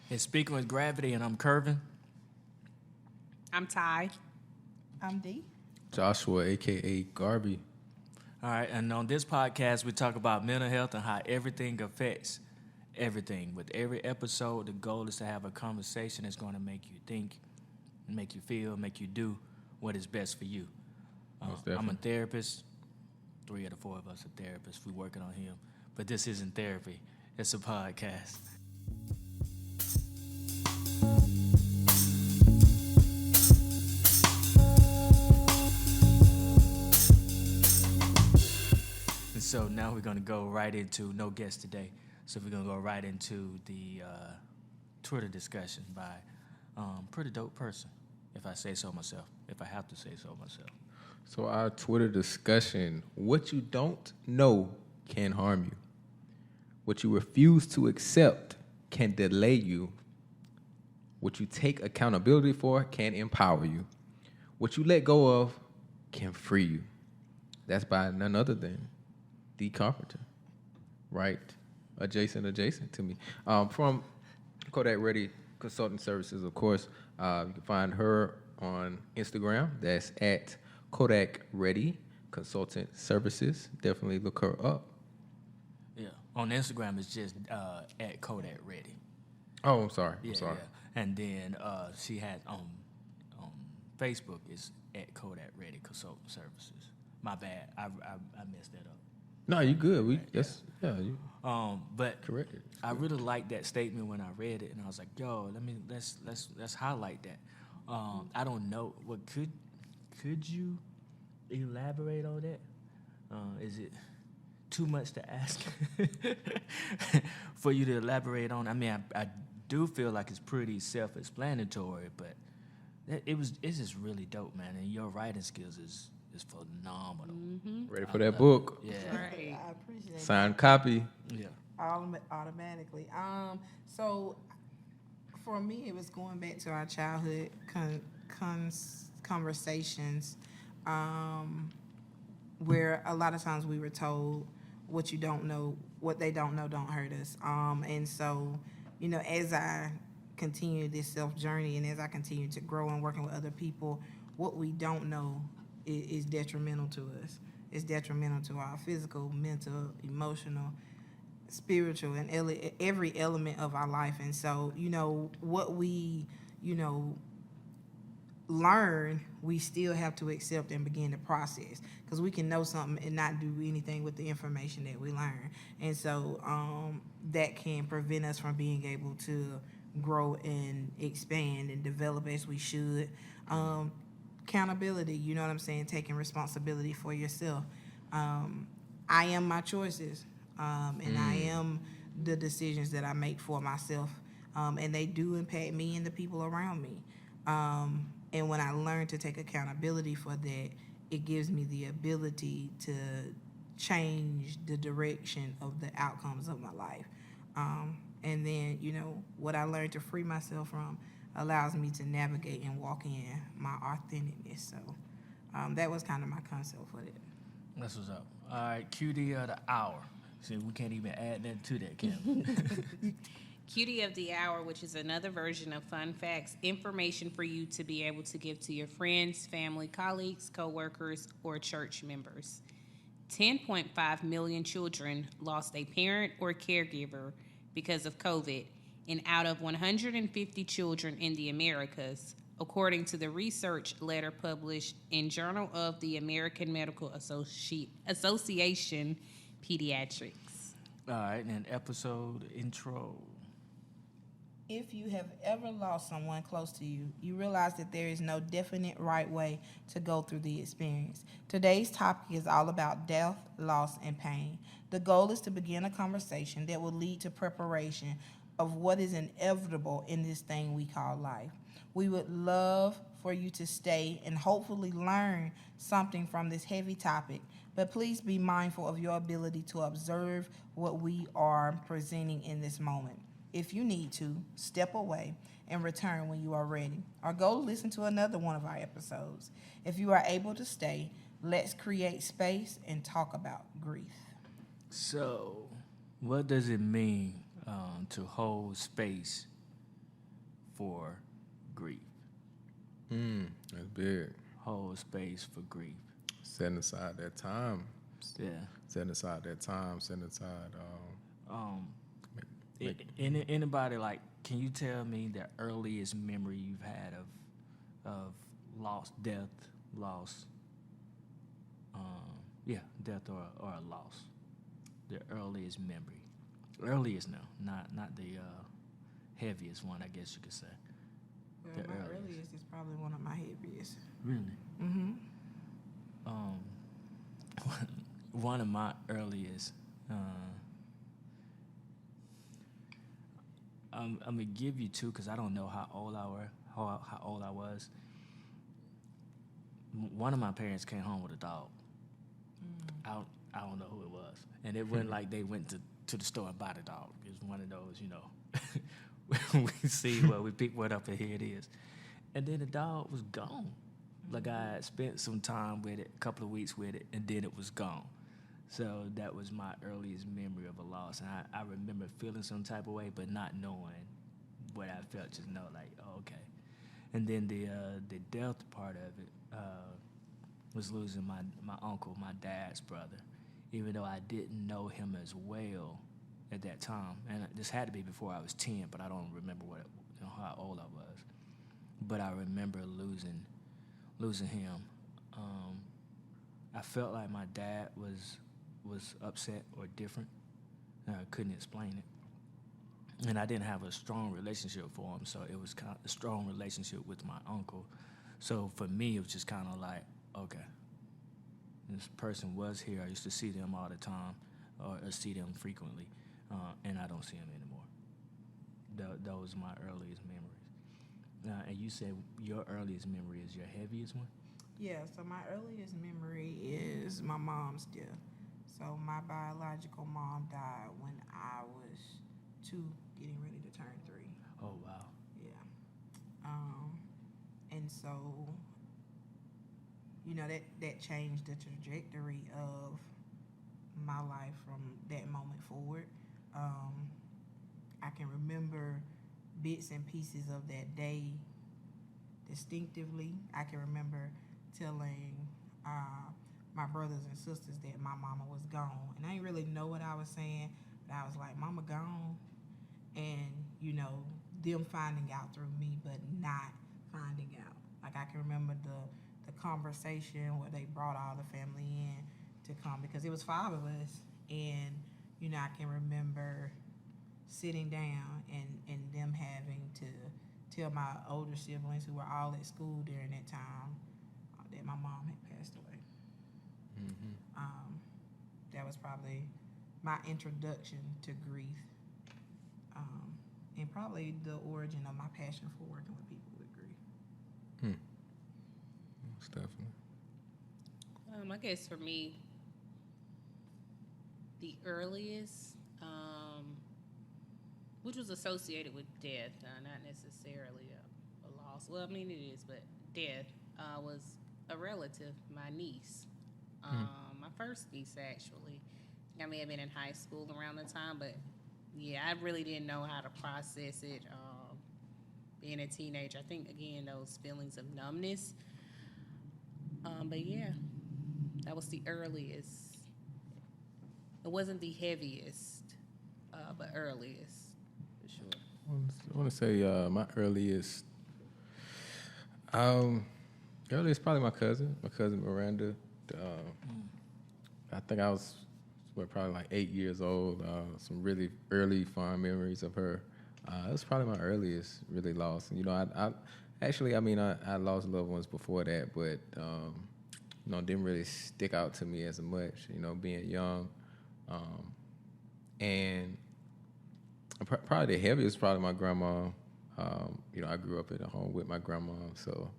It's Speaking with Gravity, and I'm Curvin. I'm Ty. I'm D. Joshua, a.k.a. Garby. All right, and on this podcast, we talk about mental health and how everything affects everything. With every episode, the goal is to have a conversation that's going to make you think, make you feel, make you do what is best for you. I'm a therapist. 3 of the 4 of us are therapists. We're working on him. But this isn't therapy. It's a podcast. And so now we're going to go right into, no guest today, so we're going to go right into the Twitter discussion by pretty dope person, if I say so myself, if I have to say so myself. So our Twitter discussion, what you don't know can harm you. What you refuse to accept can delay you. What you take accountability for can empower you. What you let go of can free you. That's by none other than D. Carpenter, right? Adjacent to me. From Kodak Ready Consulting Services, of course. You can find her on Instagram. That's at Kodak Ready Consultant Services. Definitely look her up. Yeah, on Instagram it's just at Kodak Ready. Oh, I'm sorry. Yeah, I'm sorry. Yeah. And then she had on Facebook is at Kodak Ready Consulting Services. My bad, I messed that up. No, you good. But Corrected. I really liked that statement when I read it, and I was like, "Yo, let's highlight that." I don't know what could you elaborate on that? Is it too much to ask for you to elaborate on? I mean, I do feel like it's pretty self-explanatory, but it's just really dope, man. And your writing skills is phenomenal. Mm-hmm. Ready for that book? Yeah. Right. I appreciate that. Signed copy. Yeah. Automatically. So for me, it was going back to our childhood conversations, where a lot of times we were told, what you don't know, what they don't know, don't hurt us. And so, as I continue this self journey and as I continue to grow and working with other people, what we don't know is detrimental to us. It's detrimental to our physical, mental, emotional, spiritual, and every element of our life. And so, what we, learn, we still have to accept and begin to process, because we can know something and not do anything with the information that we learn. And so that can prevent us from being able to grow and expand and develop as we should. Accountability, you know what I'm saying? Taking responsibility for yourself. I am my choices, and I am the decisions that I make for myself, and they do impact me and the people around me. And when I learn to take accountability for that, it gives me the ability to change the direction of the outcomes of my life. And then, what I learned to free myself from allows me to navigate and walk in my authenticness. So that was kind of my concept for it. That's what's up. All right, QD of the hour. See, we can't even add that to that, can we? Cutie of the Hour, which is another version of fun facts, information for you to be able to give to your friends, family, colleagues, co-workers, or church members. 10.5 million children lost a parent or caregiver because of COVID, and out of 150 children in the Americas, according to the research letter published in Journal of the American Medical Association, Pediatrics. All right, and then episode intro. If you have ever lost someone close to you, you realize that there is no definite right way to go through the experience. Today's topic is all about death, loss, and pain. The goal is to begin a conversation that will lead to preparation of what is inevitable in this thing we call life. We would love for you to stay and hopefully learn something from this heavy topic, but please be mindful of your ability to observe what we are presenting in this moment. If you need to, step away and return when you are ready, or go listen to another one of our episodes. If you are able to stay, let's create space and talk about grief. So, what does it mean to hold space for grief. That's big. Hold space for grief. Setting aside that time. Yeah. Setting aside that time. Setting aside. Anybody, like, can you tell me the earliest memory you've had of loss, death, loss? Death or a loss. The earliest memory. Earliest now, not the heaviest one, I guess you could say. Well, The my earliest. earliest is probably one of my heaviest. Really? Mm-hmm. One of my earliest. I'm gonna give you two because I don't know how old I was. One of my parents came home with a dog. I don't know who it was, and it wasn't like they went to the store and bought a dog. It was one of those, we see we pick one up and here it is, and then the dog was gone. Like I had spent some time with it, a couple of weeks with it, and then it was gone. So that was my earliest memory of a loss, and I remember feeling some type of way, but not knowing what I felt. Just know, like, oh, okay. And then the death part of it was losing my uncle, my dad's brother, even though I didn't know him as well at that time. And this had to be before I was 10, but I don't remember how old I was. But I remember losing him. I felt like my dad was upset or different. I couldn't explain it. And I didn't have a strong relationship for him, so it was kind of a strong relationship with my uncle. So for me, it was just kind of like, okay, this person was here. I used to see them all the time, or see them frequently, and I don't see them anymore. Those are my earliest memories. And you said your earliest memory is your heaviest one? Yeah, so my earliest memory is my mom's death. So my biological mom died when I was 2, getting ready to turn 3. Oh, wow. Yeah. And so, that changed the trajectory of my life from that moment forward. I can remember bits and pieces of that day distinctively. I can remember telling my brothers and sisters that my mama was gone. And I didn't really know what I was saying, but I was like, Mama gone. And, them finding out through me, but not finding out. Like, I can remember the conversation where they brought all the family in to come, because it was 5 of us. And, I can remember sitting down and them having to tell my older siblings, who were all at school during that time, that my mom had passed away. That was probably my introduction to grief, and probably the origin of my passion for working with people with grief. Most definitely. I guess for me, the earliest, which was associated with death, not necessarily a loss. Well, I mean it is, but death was a relative, my niece. My first niece, actually. I may have been in high school around the time, but yeah, I really didn't know how to process it. Being a teenager, I think, again, those feelings of numbness. But yeah, that was the earliest. It wasn't the heaviest, but earliest, for sure. I want to say my earliest probably my cousin Miranda. I think I was probably like 8 years old. Some really early fond memories of her. It was probably my earliest really loss. And, I lost loved ones before that, but didn't really stick out to me as much. Being young, and probably the heaviest, probably my grandma. I grew up in a home with my grandma, so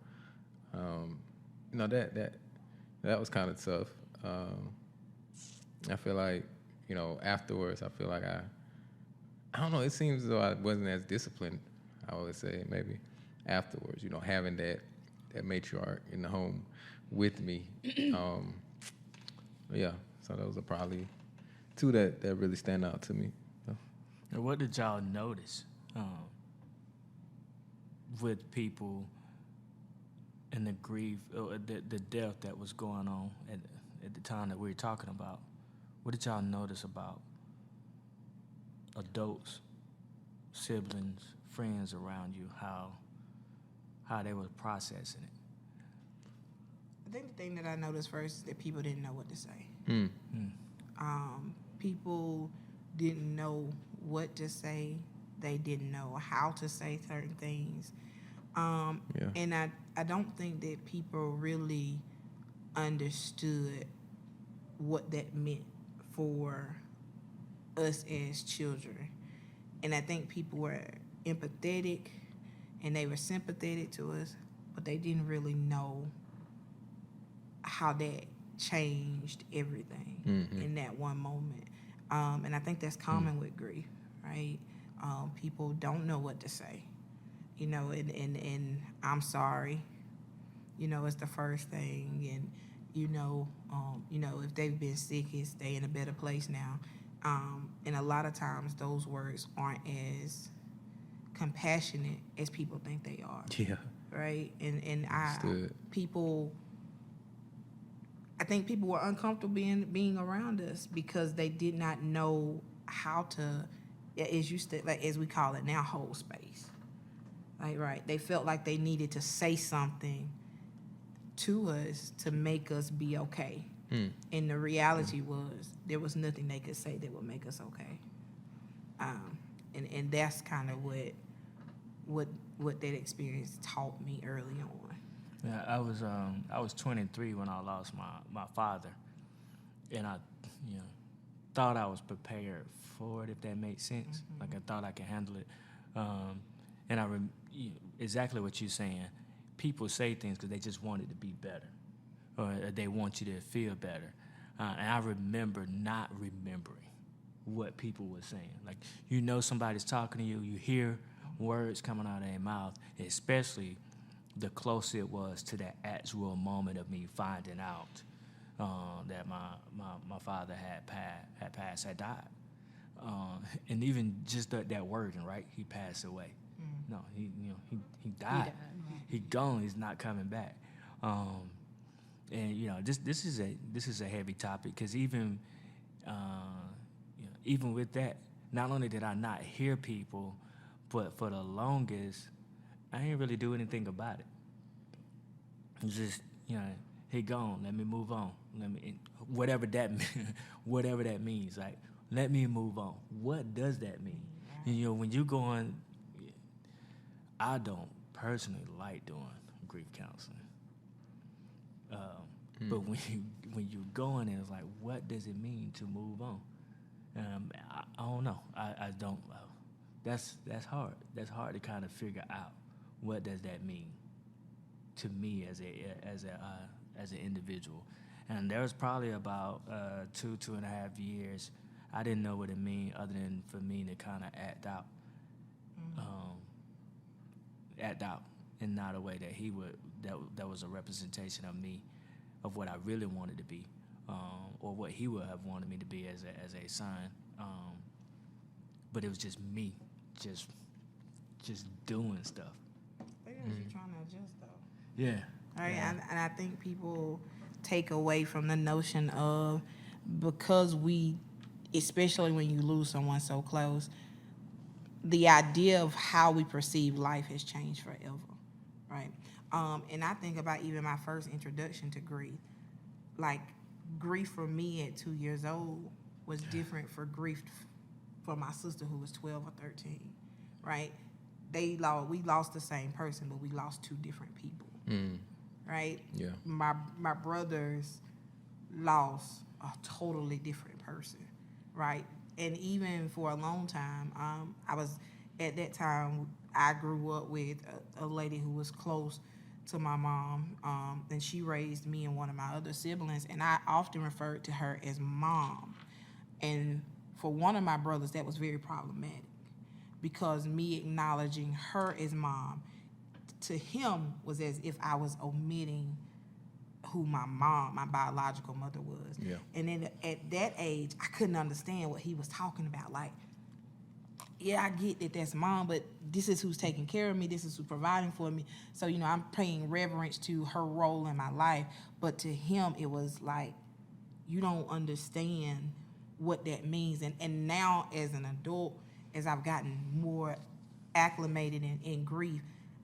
that was kind of tough. I feel like, afterwards, I feel like I don't know, it seems as though I wasn't as disciplined, I would say, maybe, afterwards, having that matriarch in the home with me. Yeah, so those are probably 2 that really stand out to me. So. And what did y'all notice with people and the grief, the death that was going on at the time that we were talking about, what did y'all notice about adults, siblings, friends around you, how they were processing it? I think the thing that I noticed first is that people didn't know what to say. Mm. People didn't know what to say. They didn't know how to say certain things. And I don't think that people really understood what that meant for us as children. And I think people were empathetic and they were sympathetic to us, but they didn't really know how that changed everything in that one moment. And I think that's common with grief, right? People don't know what to say, and I'm sorry, it's the first thing. And, if they've been sick, they in a better place now. And a lot of times those words aren't as compassionate as people think they are. Yeah. Right? And Understood. I think people were uncomfortable being around us because they did not know how to, as we call it now, hold space. Right? They felt like they needed to say something to us to make us be okay. And the reality was there was nothing they could say that would make us okay. And that's kind of what that experience taught me early on. Yeah, I was 23 when I lost my father, and I thought I was prepared for it, if that makes sense. Like I thought I could handle it, and exactly what you're saying. People say things because they just want it to be better, or they want you to feel better. And I remember not remembering what people were saying. Like somebody's talking to you, you hear words coming out of their mouth, especially the closer it was to that actual moment of me finding out that my father had died, and even just that wording, right? He passed away. No, he died. He gone. He's not coming back. And this is a heavy topic because even with that, not only did I not hear people, but for the longest, I didn't really do anything about it. It's just, he gone. Let me move on. Whatever that means. Like, let me move on. What does that mean? Right. When you're going, I don't personally like doing grief counseling. But when you're going, and it's like, what does it mean to move on? I don't know. I don't. That's hard. That's hard to kind of figure out. What does that mean to me as an individual? And there was probably about 2.5 years I didn't know what it mean other than for me to kind of act out in not a way that he would that was a representation of me, of what I really wanted to be, or what he would have wanted me to be as a son. But it was just me, just doing stuff. I think you're trying to adjust, though. Yeah. Right, Yeah. and I think people take away from the notion of, because especially when you lose someone so close, the idea of how we perceive life has changed forever, right? And I think about even my first introduction to grief. Like, grief for me at 2 years old was different for grief for my sister who was 12 or 13, right? We lost the same person, but we lost two different people, right? Yeah. My brothers lost a totally different person, right? And even for a long time, at that time, I grew up with a lady who was close to my mom, and she raised me and one of my other siblings, and I often referred to her as mom. And for one of my brothers, that was very problematic, because me acknowledging her as mom to him was as if I was omitting who my biological mother was. Yeah. And then at that age, I couldn't understand what he was talking about. Like, yeah, I get that that's mom, but this is who's taking care of me. This is who's providing for me. So, I'm paying reverence to her role in my life. But to him, it was like, you don't understand what that means. And now as an adult, as I've gotten more acclimated in grief,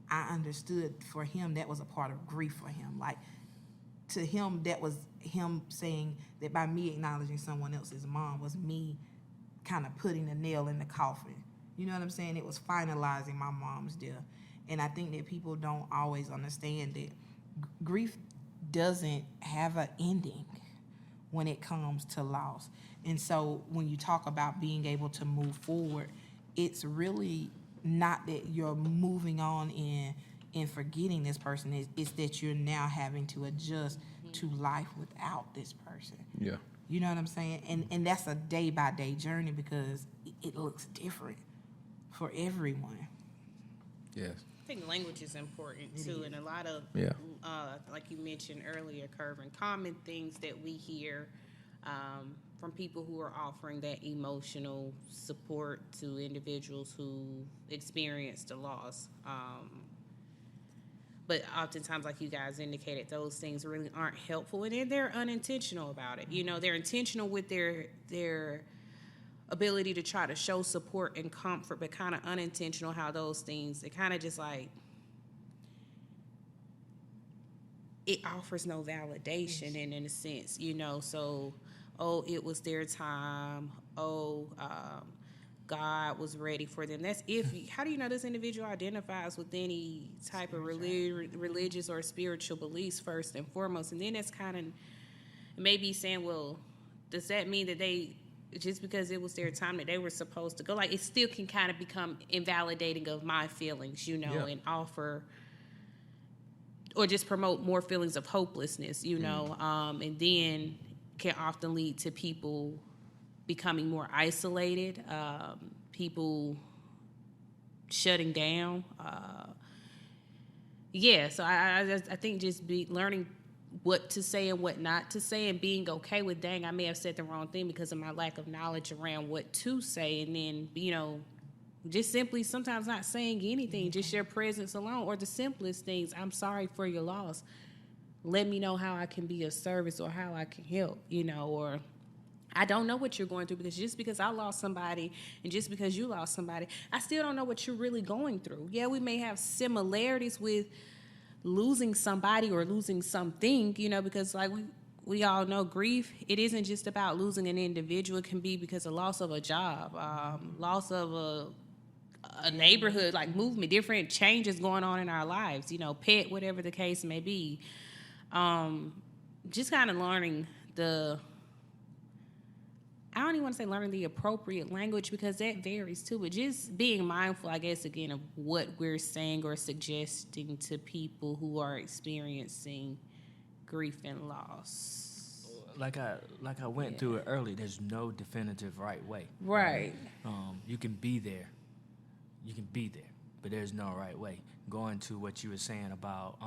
I understood for him that was a part of grief for him. Like, to him, that was him saying that by me acknowledging someone else's mom was me kind of putting a nail in the coffin. You know what I'm saying? It was finalizing my mom's death. And I think that people don't always understand that grief doesn't have an ending when it comes to loss. And so when you talk about being able to move forward, it's really not that you're moving on and forgetting this person. It's that you're now having to adjust to life without this person. Yeah. You know what I'm saying? And that's a day-by-day journey because it looks different for everyone. Yes. I think language is important too, and a lot of, like you mentioned earlier, Curvin, common things that we hear from people who are offering that emotional support to individuals who experienced a loss. But oftentimes, like you guys indicated, those things really aren't helpful, and then they're unintentional about it. They're intentional with their ability to try to show support and comfort, but kind of unintentional how those things, it kind of just like, it offers no validation in a sense, so, oh, it was their time, God was ready for them. That's how do you know this individual identifies with any type of religious or spiritual beliefs first and foremost? And then it's kind of maybe saying, well, does that mean that they, just because it was their time that they were supposed to go, like, it still can kind of become invalidating of my feelings, and offer or just promote more feelings of hopelessness, and then can often lead to people becoming more isolated, people shutting down. So I think just learning what to say and what not to say, and being okay with, dang, I may have said the wrong thing because of my lack of knowledge around what to say, and then, just simply sometimes not saying anything, just your presence alone, or the simplest things. I'm sorry for your loss. Let me know how I can be of service or how I can help, or I don't know what you're going through, because just because I lost somebody and just because you lost somebody, I still don't know what you're really going through. Yeah, we may have similarities with losing somebody or losing something, because like we all know, grief, it isn't just about losing an individual. It can be because of loss of a job, loss of a neighborhood, like movement, different changes going on in our lives, pet, whatever the case may be. Just kind of learning I don't even want to say learning the appropriate language, because that varies too, but just being mindful, I guess, again, of what we're saying or suggesting to people who are experiencing grief and loss. Like I went through it early, there's no definitive right way. Right. You can be there, but there's no right way. Going to what you were saying about,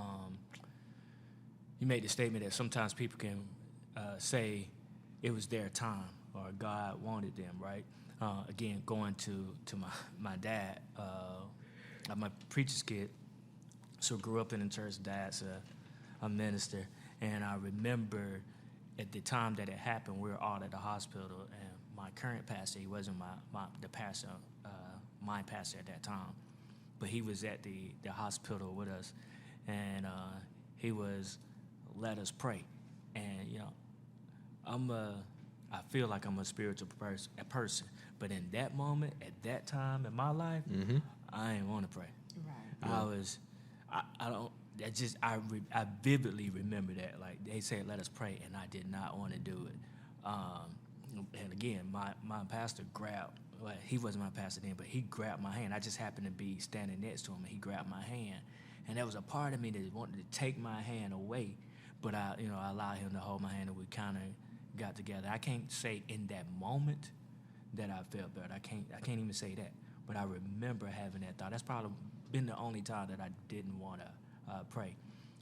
you made the statement that sometimes people can say it was their time, or God wanted them, right? Again, going to my dad, I'm a preacher's kid, so grew up in the church. Dad's a minister, and I remember at the time that it happened, we were all at the hospital, and my current pastor, he wasn't the pastor, my pastor at that time, but he was at the hospital with us, and he was, let us pray, and I feel like I'm a spiritual person, but in that moment, at that time in my life, I didn't want to pray. Right. I vividly remember that. Like, they said, let us pray, and I did not want to do it. And again, my pastor grabbed, well, he wasn't my pastor then, but he grabbed my hand. I just happened to be standing next to him, and he grabbed my hand. And there was a part of me that wanted to take my hand away, but I allowed him to hold my hand, and we kind of got together. I can't say in that moment that I felt better. I can't even say that. But I remember having that thought. That's probably been the only time that I didn't want to pray.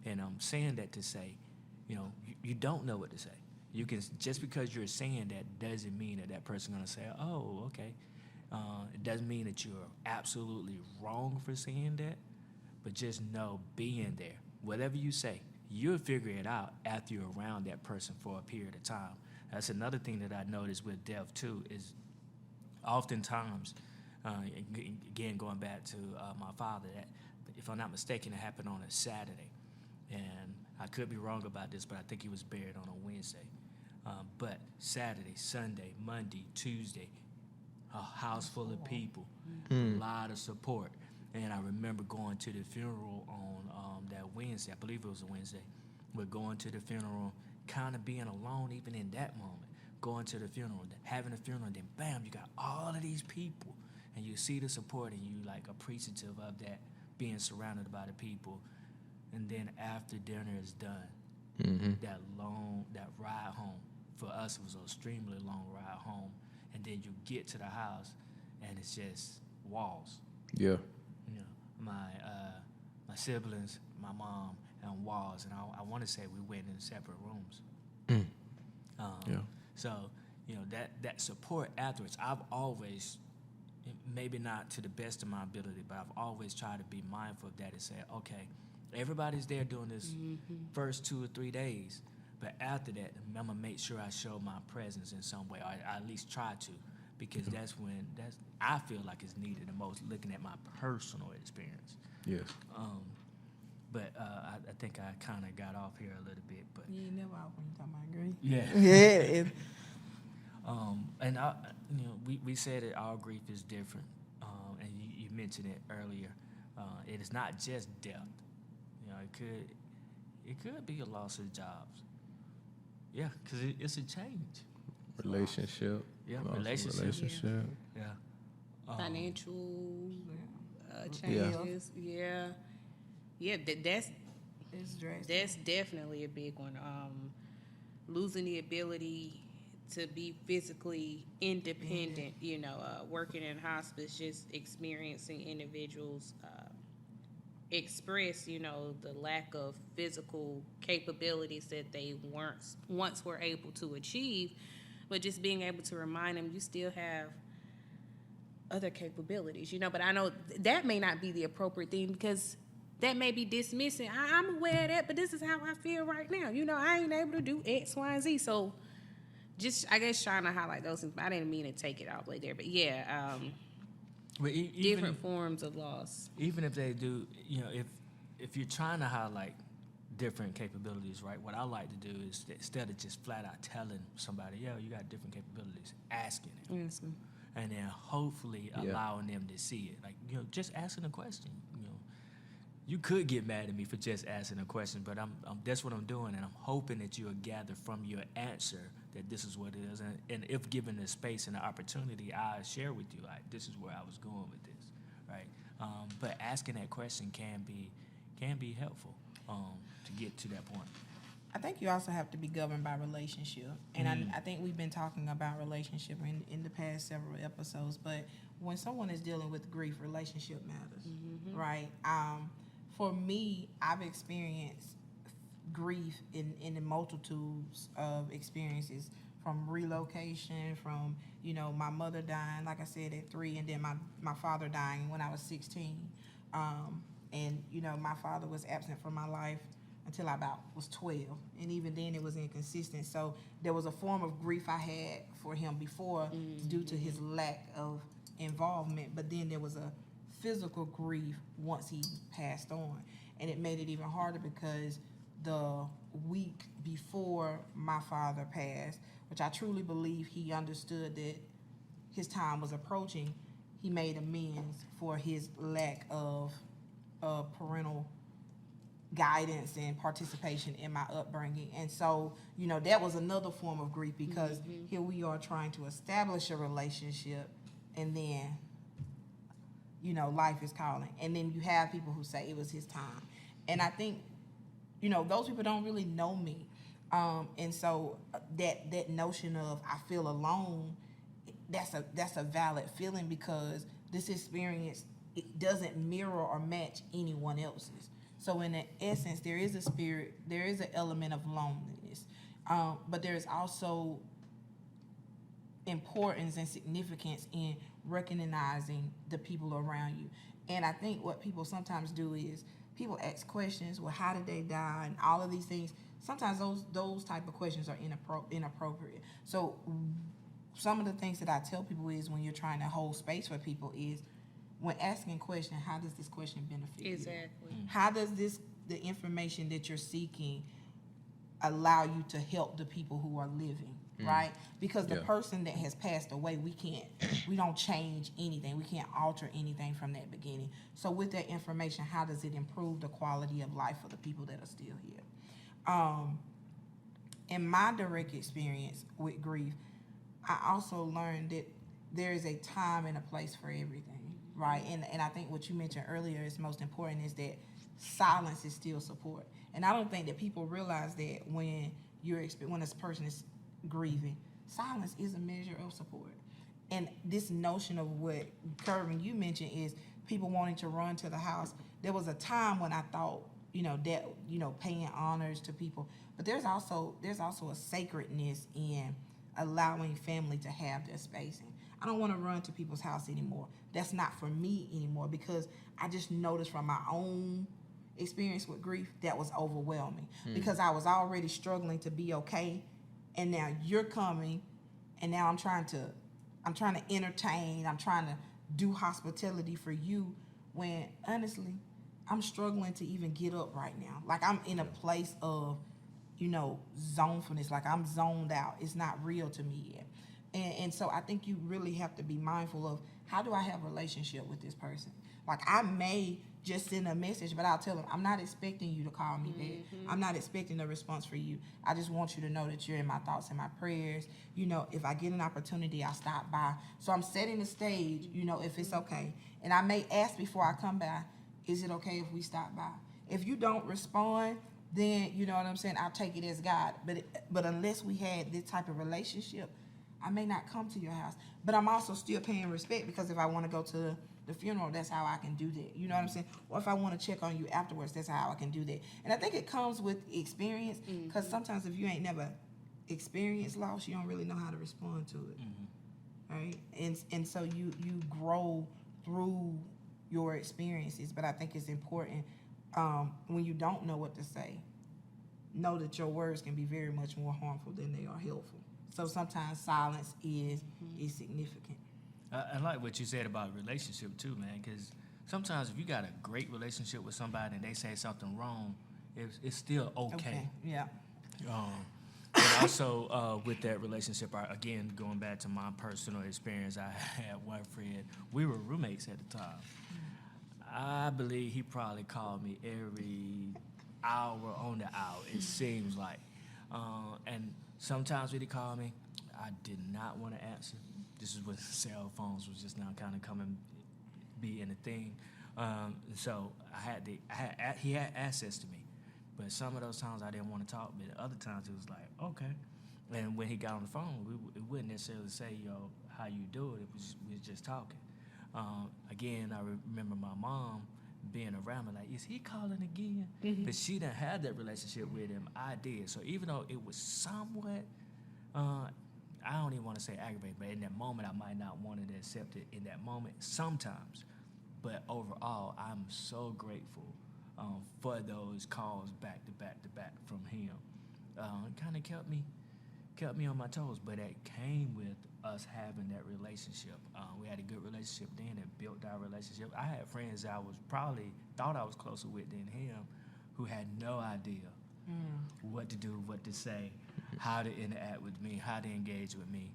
And I'm saying that to say, you don't know what to say. You can, just because you're saying that doesn't mean that person's gonna say, oh, okay. It doesn't mean that you're absolutely wrong for saying that, but just know being there. Whatever you say, you'll figure it out after you're around that person for a period of time. That's another thing that I noticed with death too, is oftentimes, again, going back to my father, that if I'm not mistaken, it happened on a Saturday. And I could be wrong about this, but I think he was buried on a Wednesday. But Saturday, Sunday, Monday, Tuesday, a house full of people, a lot of support. And I remember going to the funeral on that Wednesday. I believe it was a Wednesday. But going to the funeral, kind of being alone even in that moment. Going to the funeral, having a funeral, and then bam, you got all of these people. And you see the support, and you like appreciative of that, being surrounded by the people. And then after dinner is done, that ride home, for us it was an extremely long ride home. And then you get to the house, and it's just walls. Yeah. You know, my siblings, my mom, and walls. And I want to say we went in separate rooms. Yeah. So, you know, that support afterwards, I've always, maybe not to the best of my ability, but I've always tried to be mindful of that and say, okay, everybody's there doing this first 2 or 3 days, but after that, I'm going to make sure I show my presence in some way, or I at least try to, because that's when I feel like it's needed the most, looking at my personal experience. Yes. But I think I kind of got off here a little bit. But You never out when you talking about grief. yeah. Yeah. And we said that all grief is different, and you mentioned it earlier. It is not just death. You know, it could be a loss of jobs. Yeah, because it's a change. Relationship. Yeah, Loss of relationship. Yeah. Financial Yeah. changes. Yeah. That's It's drastic. That's definitely a big one. Losing the ability to be physically independent, working in hospice, just experiencing individuals express, the lack of physical capabilities that they once were able to achieve, but just being able to remind them you still have other capabilities, but I know that may not be the appropriate thing because that may be dismissing. I'm aware of that, but this is how I feel right now. I ain't able to do X, Y, and Z. So just, I guess, trying to highlight those things. I didn't mean to take it off like there, but yeah, But different forms of loss. Even if they do, if you're trying to highlight different capabilities, right? What I like to do is, instead of just flat out telling somebody, yo, you got different capabilities, asking it. Yes. And then hopefully allowing them to see it. Like, just asking a question. You could get mad at me for just asking a question, but that's what I'm doing, and I'm hoping that you'll gather from your answer that this is what it is. And if given the space and the opportunity, I'll share with you, like, this is where I was going with this, right? But asking that question can be helpful to get to that point. I think you also have to be governed by relationship. And I think we've been talking about relationship in the past several episodes, but when someone is dealing with grief, relationship matters, right? For me, I've experienced grief in the multitudes of experiences, from relocation, from, my mother dying, like I said, at 3, and then my father dying when I was 16. And, my father was absent from my life until I was 12. And even then it was inconsistent. So there was a form of grief I had for him before due to his lack of involvement. But then there was a physical grief once he passed on. And it made it even harder because the week before my father passed, which I truly believe he understood that his time was approaching, he made amends for his lack of parental guidance and participation in my upbringing. And so, that was another form of grief because here we are trying to establish a relationship, and then, life is calling. And then you have people who say it was his time. And I think, those people don't really know me. And so that notion of I feel alone, that's a valid feeling because this experience, it doesn't mirror or match anyone else's. So in essence, there is an element of loneliness. But there is also importance and significance in recognizing the people around you. And I think what people sometimes do is people ask questions, well, how did they die, and all of these things. Sometimes those type of questions are inappropriate. So some of the things that I tell people is when you're trying to hold space for people is when asking a question, how does this question benefit you? Exactly. How does the information that you're seeking allow you to help the people who are living, right? Because the person that has passed away, we don't change anything. We can't alter anything from that beginning. So with that information, how does it improve the quality of life for the people that are still here? In my direct experience with grief, I also learned that there is a time and a place for everything, right? And I think what you mentioned earlier is most important is that silence is still support. And I don't think that people realize that when this person is grieving, silence is a measure of support. And this notion of what Kervin you mentioned is people wanting to run to the house. There was a time when I thought, paying honors to people, but there's also a sacredness in allowing family to have their spacing. I don't want to run to people's house anymore. That's not for me anymore because I just noticed from my own experience with grief that was overwhelming because I was already struggling to be okay, and now you're coming, and now I'm trying to entertain, I'm trying to do hospitality for you when honestly I'm struggling to even get up right now. Like I'm in a place of zonefulness, like I'm zoned out. It's not real to me yet. And so I think you really have to be mindful of how do I have a relationship with this person. Like I may just send a message, but I'll tell them, I'm not expecting you to call me back. I'm not expecting a response for you. I just want you to know that you're in my thoughts and my prayers. If I get an opportunity, I'll stop by. So I'm setting the stage, if it's okay. And I may ask before I come by, is it okay if we stop by? If you don't respond, then, you know what I'm saying, I'll take it as God. But unless we had this type of relationship, I may not come to your house. But I'm also still paying respect because if I want to go to the funeral, that's how I can do that. You know what I'm saying? Or if I want to check on you afterwards, that's how I can do that. And I think it comes with experience because sometimes if you ain't never experienced loss, you don't really know how to respond to it. Right? And so you grow through your experiences. But I think it's important when you don't know what to say, know that your words can be very much more harmful than they are helpful. So sometimes silence is significant. I like what you said about relationship too, man, because sometimes if you got a great relationship with somebody and they say something wrong, it's still okay. Yeah. And also with that relationship, again, going back to my personal experience, I had one friend, we were roommates at the time. I believe he probably called me every hour on the hour, it seems like. And sometimes when he called me, I did not want to answer. This is when cell phones was just now kind of coming, being a thing. So he had access to me. But some of those times I didn't want to talk, but other times it was like, okay. And when he got on the phone, it wouldn't necessarily say, how you do it. We was just talking. Again, I remember my mom being around me like, is he calling again? But she didn't have that relationship with him. I did. So even though it was somewhat, I don't even want to say aggravated, but in that moment, I might not want to accept it in that moment sometimes. But overall, I'm so grateful for those calls back to back to back from him. It kind of kept me on my toes, but it came with us having that relationship. We had a good relationship then and built our relationship. I had friends that I was probably thought I was closer with than him who had no idea what to do, what to say, how to interact with me, how to engage with me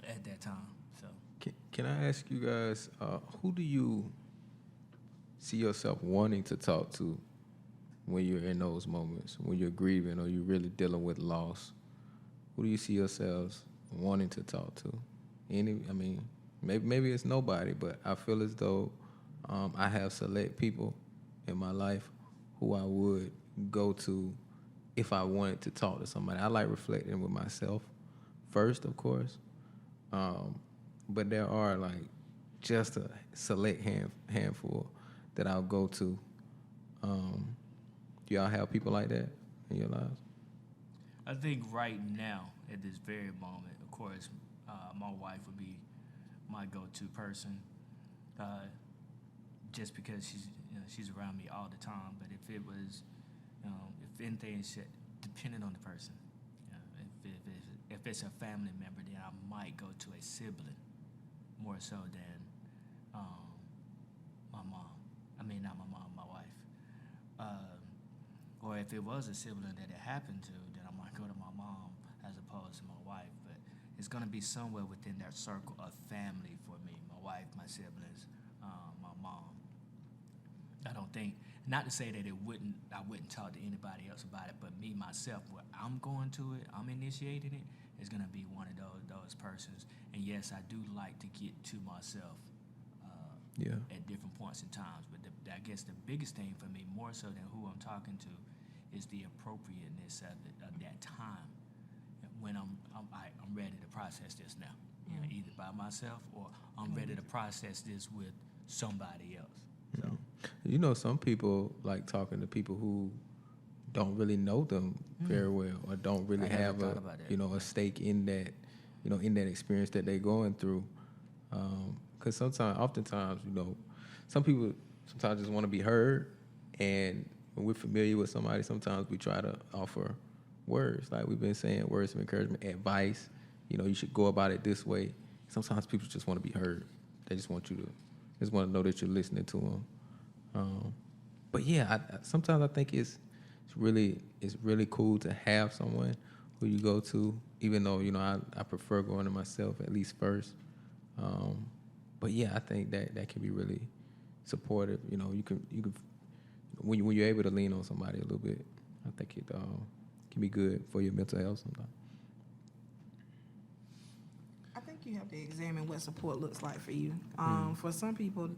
at that time. So, can I ask you guys, who do you see yourself wanting to talk to when you're in those moments, when you're grieving or you're really dealing with loss? Who do you see yourselves wanting to talk to? Maybe it's nobody, but I feel as though I have select people in my life who I would go to if I wanted to talk to somebody. I like reflecting with myself first, of course, but there are like just a select handful that I'll go to. Do y'all have people like that in your lives? I think right now, at this very moment, of course, my wife would be my go-to person, just because she's around me all the time. But if it was, if anything, depending on the person. If it's a family member, then I might go to a sibling more so than my mom. I mean, not my mom, my wife. Or if it was a sibling that it happened to, then I might go to my mom as opposed to my wife. But it's going to be somewhere within that circle of family for me. My wife, my siblings, my mom. I don't think, not to say that I wouldn't talk to anybody else about it, but me, myself, where I'm going to it, I'm initiating it, is going to be one of those persons. And yes, I do like to get to myself at different points in times. But I guess the biggest thing for me, more so than who I'm talking to, is the appropriateness of that time when I'm ready to process this now. You know, either by myself or I'm ready to process this with somebody else. So. You know, some people like talking to people who don't really know them very well, or don't really have a stake in that, in that experience that they're going through. Because oftentimes, some people sometimes just want to be heard, and when we're familiar with somebody, sometimes we try to offer words, like we've been saying, words of encouragement, advice. You should go about it this way. Sometimes people just want to be heard. They just want to know that you're listening to them. But yeah, sometimes I think it's really cool to have someone who you go to, even though I prefer going to myself at least first. But yeah, I think that can be really supportive. You can when you're able to lean on somebody a little bit, I think it can be good for your mental health sometimes. I think you have to examine what support looks like for you. For some people,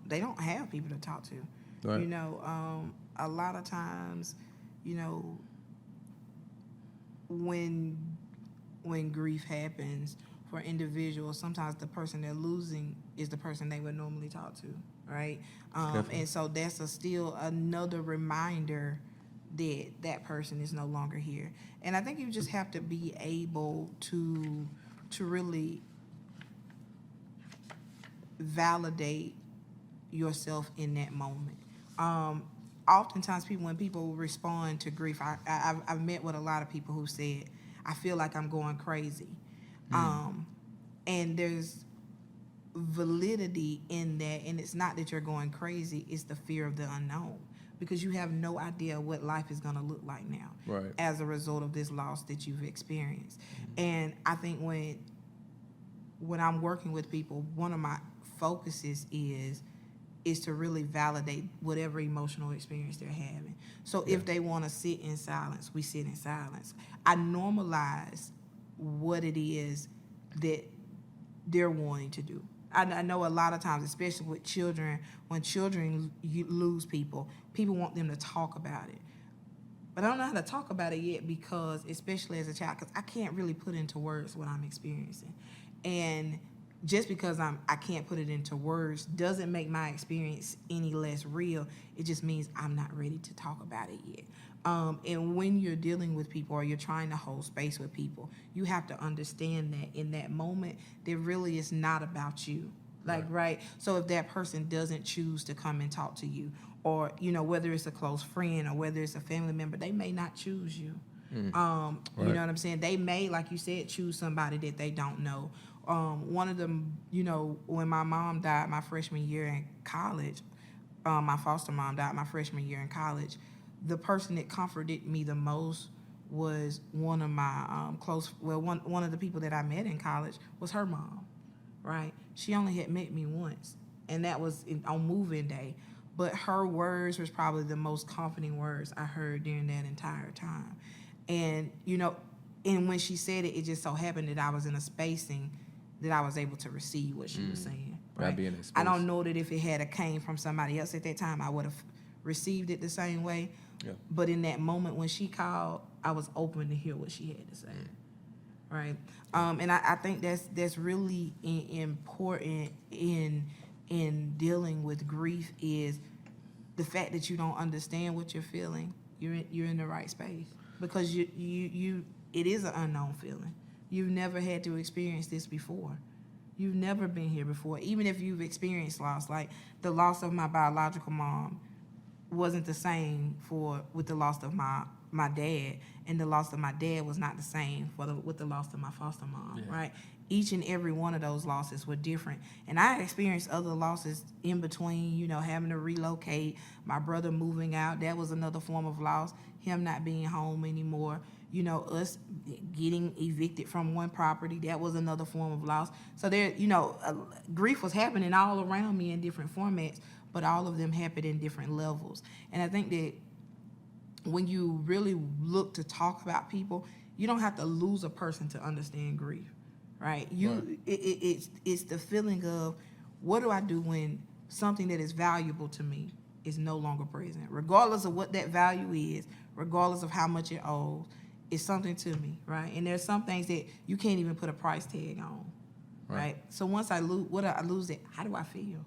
they don't have people to talk to. Right. A lot of times, when grief happens for individuals, sometimes the person they're losing is the person they would normally talk to, right? And so that's still another reminder that person is no longer here. And I think you just have to be able to really validate yourself in that moment. Oftentimes, when people respond to grief, I've met with a lot of people who said, "I feel like I'm going crazy," and there's validity in that. And it's not that you're going crazy; it's the fear of the unknown, because you have no idea what life is going to look like now, right, as a result of this loss that you've experienced. And I think when I'm working with people, one of my focuses is to really validate whatever emotional experience they're having. So if they want to sit in silence, we sit in silence. I normalize what it is that they're wanting to do. I know a lot of times, especially with children, when children lose people want them to talk about it. But I don't know how to talk about it yet, because, especially as a child, because I can't really put into words what I'm experiencing. And just because I can't put it into words doesn't make my experience any less real. It just means I'm not ready to talk about it yet. And when you're dealing with people, or you're trying to hold space with people, you have to understand that in that moment, there really is not about you. Right? So if that person doesn't choose to come and talk to you, or, whether it's a close friend or whether it's a family member, they may not choose you. You know what I'm saying? They may, like you said, choose somebody that they don't know. One of them, when my mom died my freshman year in college, my foster mom died my freshman year in college, the person that comforted me the most was one of my one of the people that I met in college was her mom, right? She only had met me once, and that was on moving day. But her words was probably the most comforting words I heard during that entire time. And, and when she said it, it just so happened that I was in a spacing that I was able to receive what she was saying. Right? Being in space. I don't know that if it had came from somebody else at that time, I would have received it the same way. Yeah. But in that moment when she called, I was open to hear what she had to say. Right? And I think that's really important in dealing with grief, is the fact that you don't understand what you're feeling. You're in the right space, because you it is an unknown feeling. You've never had to experience this before. You've never been here before. Even if you've experienced loss, like the loss of my biological mom wasn't the same with the loss of my dad, and the loss of my dad was not the same with the loss of my foster mom, right? Each and every one of those losses were different. And I experienced other losses in between, having to relocate, my brother moving out. That was another form of loss, him not being home anymore. Us getting evicted from one property, that was another form of loss. So there, grief was happening all around me in different formats, but all of them happened in different levels. And I think that when you really look to talk about people, you don't have to lose a person to understand grief. Right? It's the feeling of, what do I do when something that is valuable to me is no longer present, regardless of what that value is, regardless of how much it owes. It's something to me, right? And there's some things that you can't even put a price tag on, right? So once I lose it, how do I feel?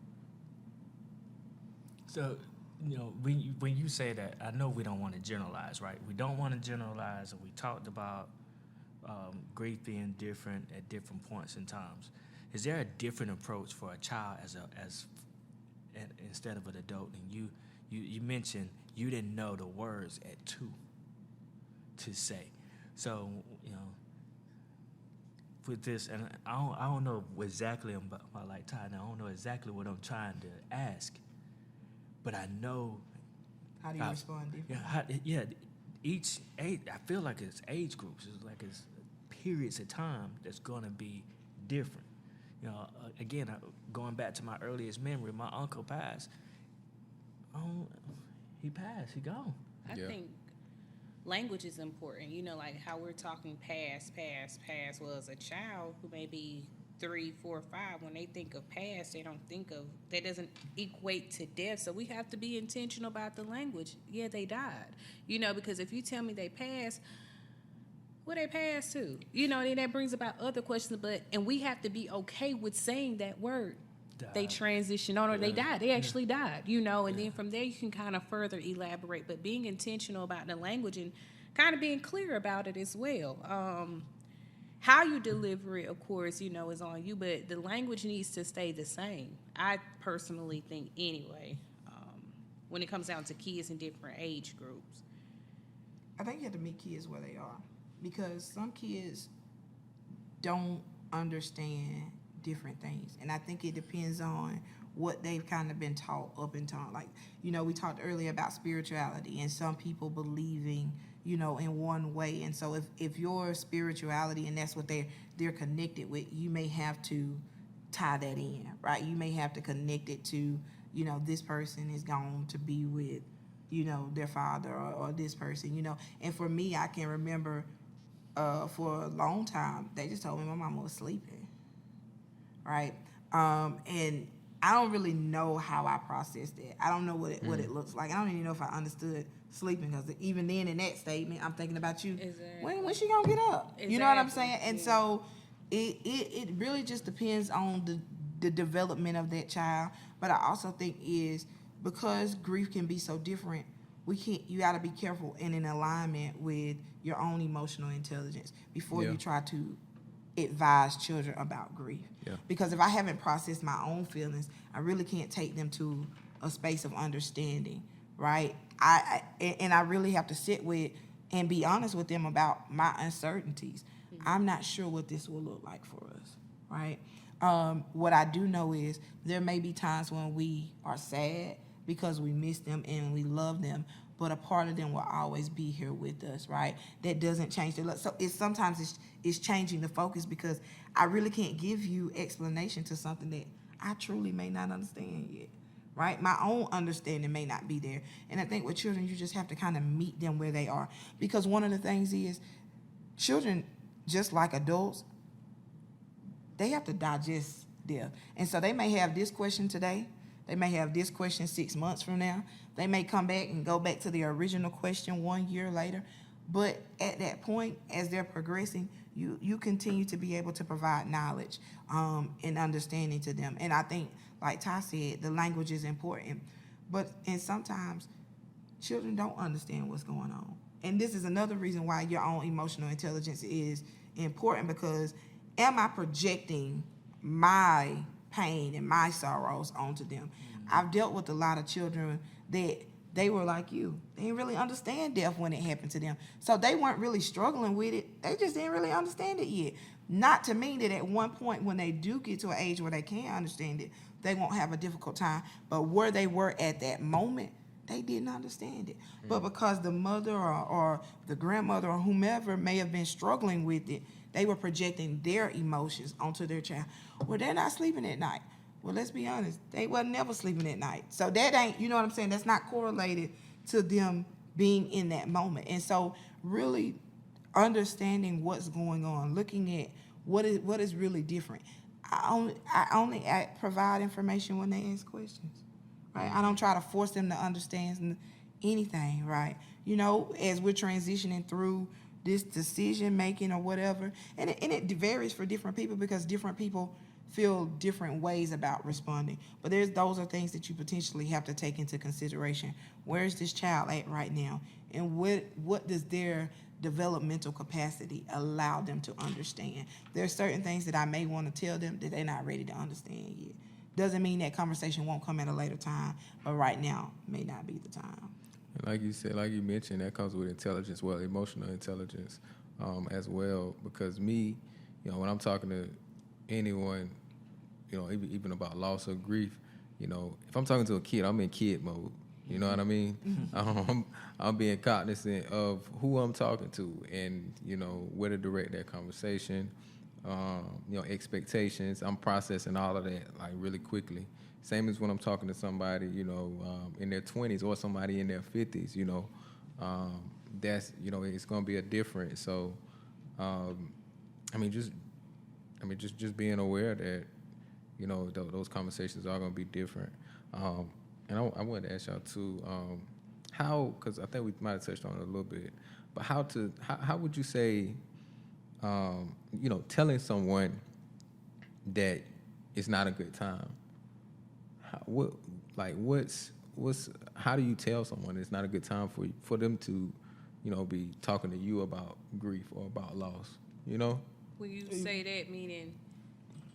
So, when you say that, I know we don't want to generalize, right? We don't want to generalize, and we talked about grief being different at different points in times. Is there a different approach for a child instead of an adult? And you mentioned you didn't know the words at 2 to say. So with this, and I don't know exactly about my like Ty, and I don't know exactly what I'm trying to ask, but I know. How do you respond differently? Each age, I feel like it's age groups. It's like it's periods of time that's going to be different. Again, going back to my earliest memory, my uncle passed. He passed. He gone. I think language is important. Like how we're talking past. Well, as a child who may be 3, 4, 5, when they think of past, that doesn't equate to death. So we have to be intentional about the language. Yeah, they died. Because if you tell me they passed, what they passed to? Then that brings about other questions. And we have to be okay with saying that word. Died. They transitioned on, or they died. They actually died. And then from there you can kind of further elaborate. But being intentional about the language and kind of being clear about it as well. How you deliver it, of course, is on you, but the language needs to stay the same. I personally think anyway, when it comes down to kids in different age groups. I think you have to meet kids where they are, because some kids don't understand different things. And I think it depends on what they've kind of been taught up and taught. Like, we talked earlier about spirituality and some people believing, in one way. And so if your spirituality and that's what they're connected with, you may have to tie that in, right? You may have to connect it to, this person is going to be with, their father or this person, And for me, I can remember for a long time, they just told me my mama was sleeping, right? And I don't really know how I processed it. I don't know what it looks like. I don't even know if I understood sleeping, because even then in that statement, I'm thinking about you. Exactly. When she gonna get up? Exactly. You know what I'm saying? And so it really just depends on the development of that child. But I also think is because grief can be so different, you got to be careful and in alignment with your own emotional intelligence before you try to advise children about grief. Yeah. Because if I haven't processed my own feelings, I really can't take them to a space of understanding, right? I really have to sit with and be honest with them about my uncertainties. Mm-hmm. I'm not sure what this will look like for us, right? What I do know is there may be times when we are sad because we miss them and we love them, but a part of them will always be here with us, right? That doesn't change their love. So sometimes it's changing the focus, because I really can't give you explanation to something that I truly may not understand yet, right? My own understanding may not be there. And I think with children, you just have to kind of meet them where they are. Because one of the things is children, just like adults, they have to digest death. And so they may have this question today. They may have this question 6 months from now. They may come back and go back to the original question 1 year later. But at that point, as they're progressing, you continue to be able to provide knowledge and understanding to them. And I think, like Ty said, the language is important. And sometimes children don't understand what's going on. And this is another reason why your own emotional intelligence is important, because am I projecting my pain and my sorrows onto them. I've dealt with a lot of children that they were like you. They didn't really understand death when it happened to them. So they weren't really struggling with it. They just didn't really understand it yet. Not to mean that at one point when they do get to an age where they can understand it, they won't have a difficult time. But where they were at that moment, they didn't understand it. But because the mother or the grandmother or whomever may have been struggling with it, they were projecting their emotions onto their child. Well, they're not sleeping at night. Well, let's be honest. They wasn't never sleeping at night. So that ain't, you know what I'm saying? That's not correlated to them being in that moment. And so really understanding what's going on, looking at what is really different. I only provide information when they ask questions, right? I don't try to force them to understand anything, right? You know, as we're transitioning through this decision making or whatever, and it varies for different people because different people feel different ways about responding. But those are things that you potentially have to take into consideration. Where is this child at right now? And what does their developmental capacity allow them to understand? There are certain things that I may want to tell them that they're not ready to understand yet. Doesn't mean that conversation won't come at a later time, but right now may not be the time. And like you said, like you mentioned, that comes with intelligence, well, emotional intelligence as well. Because me, you know, when I'm talking to anyone, you know, even about loss or grief, you know, if I'm talking to a kid, I'm in kid mode. You know what I mean? I'm being cognizant of who I'm talking to and, you know, where to direct that conversation, you know, expectations. I'm processing all of that, like, really quickly. Same as when I'm talking to somebody, you know, in their 20s or somebody in their 50s, you know, that's, you know, it's going to be a difference. So, just being aware that, you know, those conversations are going to be different. And I wanted to ask y'all too, how, because I think we might have touched on it a little bit, but how would you say, you know, telling someone that it's not a good time? How do you tell someone it's not a good time for them to, you know, be talking to you about grief or about loss? You know? When you say that, meaning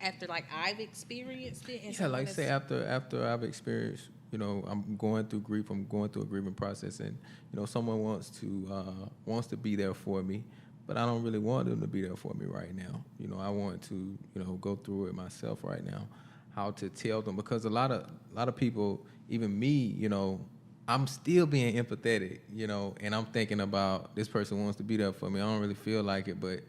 after like I've experienced it, and yeah, like say after I've experienced, you know, I'm going through grief, I'm going through a grieving process, and you know, someone wants to be there for me, but I don't really want them to be there for me right now. You know, I want to, you know, go through it myself right now. How to tell them, because a lot of people, even me, you know, I'm still being empathetic, you know, and I'm thinking about this person wants to be there for me. I don't really feel like it, but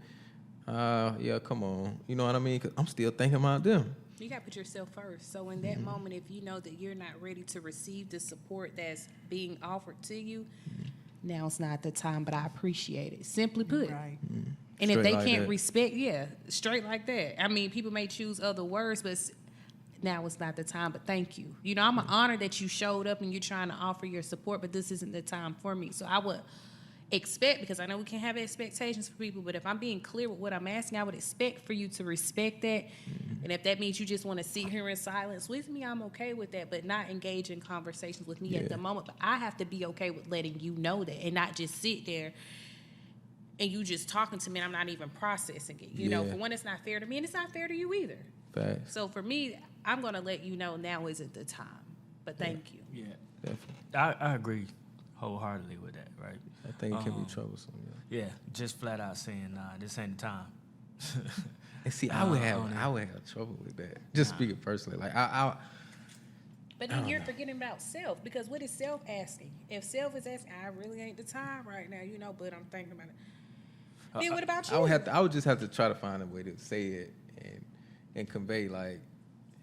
yeah, come on, you know what I mean? 'Cause I'm still thinking about them. You got to put yourself first. So in that moment, if you know that you're not ready to receive the support that's being offered to you, now's not the time, but I appreciate it. Simply put. Right. And Straight if they like can't that. respect, straight like that. I mean, people may choose other words, but now it's not the time, but thank you. You know, I'm honored that you showed up and you're trying to offer your support, but this isn't the time for me. So I would expect, because I know we can't have expectations for people, but if I'm being clear with what I'm asking, I would expect for you to respect that. And if that means you just want to sit here in silence with me, I'm okay with that, but not engage in conversations with me at the moment. But I have to be okay with letting you know that and not just sit there and you just talking to me and I'm not even processing it. You know, for one, it's not fair to me and it's not fair to you either. Facts. So for me, I'm going to let you know now isn't the time. But thank you. Yeah, Definitely. I agree wholeheartedly with that, right? I think it can be troublesome. Yeah, just flat out saying, nah, this ain't the time. And see, I would have trouble with that. Just speaking personally, like But then you're forgetting about self, because what is self asking? If self is asking, I really ain't the time right now, you know, but I'm thinking about it. Then what about you? I would just have to try to find a way to say it and convey, like,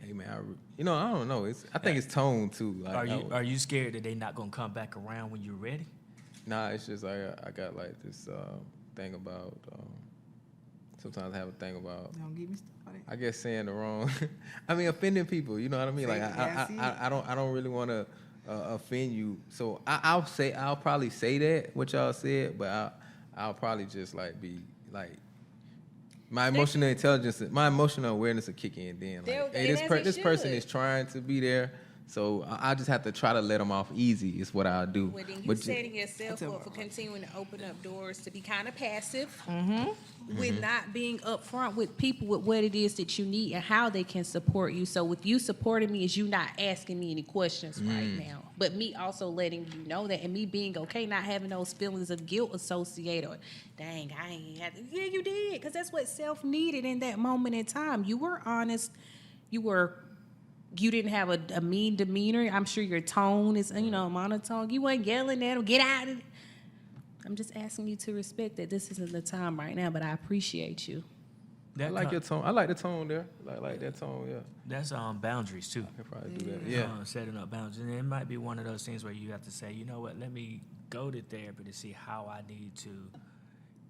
hey man, I don't know. I think it's tone too. Like, Are you scared that they not gonna come back around when you're ready? Nah, it's just I got like this thing about. Sometimes I have a thing about. Don't get me started. I guess saying the wrong. I mean, offending people. You know what I mean? Like I don't really want to offend you. So I'll probably say that what y'all said, but I'll probably just like be like. My emotional awareness will kick in then. Like, hey, this person is trying to be there So I just have to try to let them off easy. Is what I'll do. Well, then you But setting yourself up for continuing to open up doors to be kind of passive Mm-hmm. with not being upfront with people with what it is that you need and how they can support you. So with you supporting me is you not asking me any questions right now, but me also letting you know that and me being okay, not having those feelings of guilt associated or, dang, I ain't had to. Yeah, you did, because that's what self needed in that moment in time. You were honest. You didn't have a mean demeanor. I'm sure your tone is, monotone. You weren't yelling at him, get out of it. I'm just asking you to respect that this isn't the time right now, but I appreciate you. I like your tone. I like the tone there. I like that tone, yeah. That's boundaries too. I could probably do that. Yeah. Setting up boundaries. And it might be one of those things where you have to say, you know what, let me go to therapy to see how I need to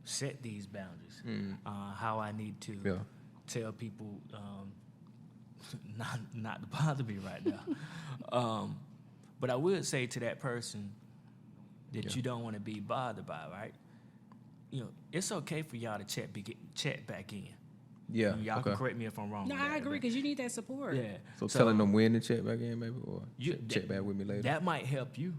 set these boundaries. How I need to tell people not to bother me right now. But I would say to that person that you don't want to be bothered by, right? It's okay for y'all to check back in. Yeah. Y'all can correct me if I'm wrong. No, with that, I agree, but- because you need that support. Yeah. So telling them when to check back in, maybe, or check back with me later. That might help you.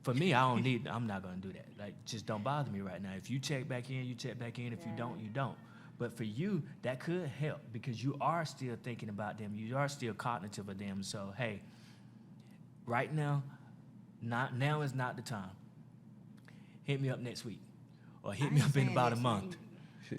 For me, I'm not going to do that. Like, just don't bother me right now. If you check back in, you check back in. If you don't, you don't. But for you, that could help because you are still thinking about them. You are still cognitive of them. So, hey, right now, now is not the time. Hit me up next week. Or hit me up in about a month.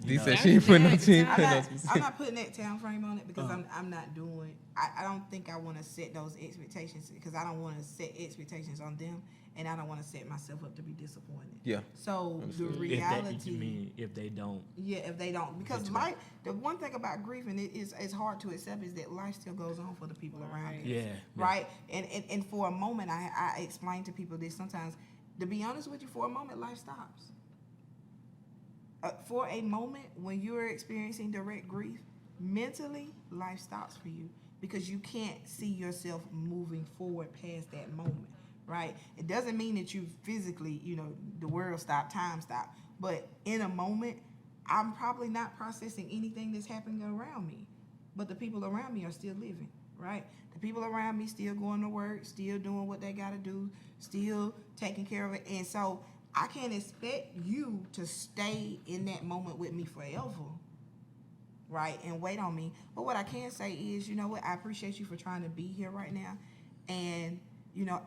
He said she ain't putting no team. I'm not putting that time frame on it because I'm not doing. I don't think I want to set those expectations because I don't want to set expectations on them, and I don't want to set myself up to be disappointed. Yeah. So the You reality. mean if they don't? Yeah, if they don't, because life. The one thing about grieving it's hard to accept is that life still goes on for the people around us. Yeah. Right. And for a moment, I explain to people this sometimes. To be honest with you, for a moment, life stops. For a moment, when you're experiencing direct grief, mentally, life stops for you because you can't see yourself moving forward past that moment, right? It doesn't mean that you physically, the world stopped, time stopped. But in a moment, I'm probably not processing anything that's happening around me. But the people around me are still living, right? The people around me still going to work, still doing what they got to do, still taking care of it. And so I can't expect you to stay in that moment with me forever, right, and wait on me. But what I can say is, you know what, I appreciate you for trying to be here right now. And,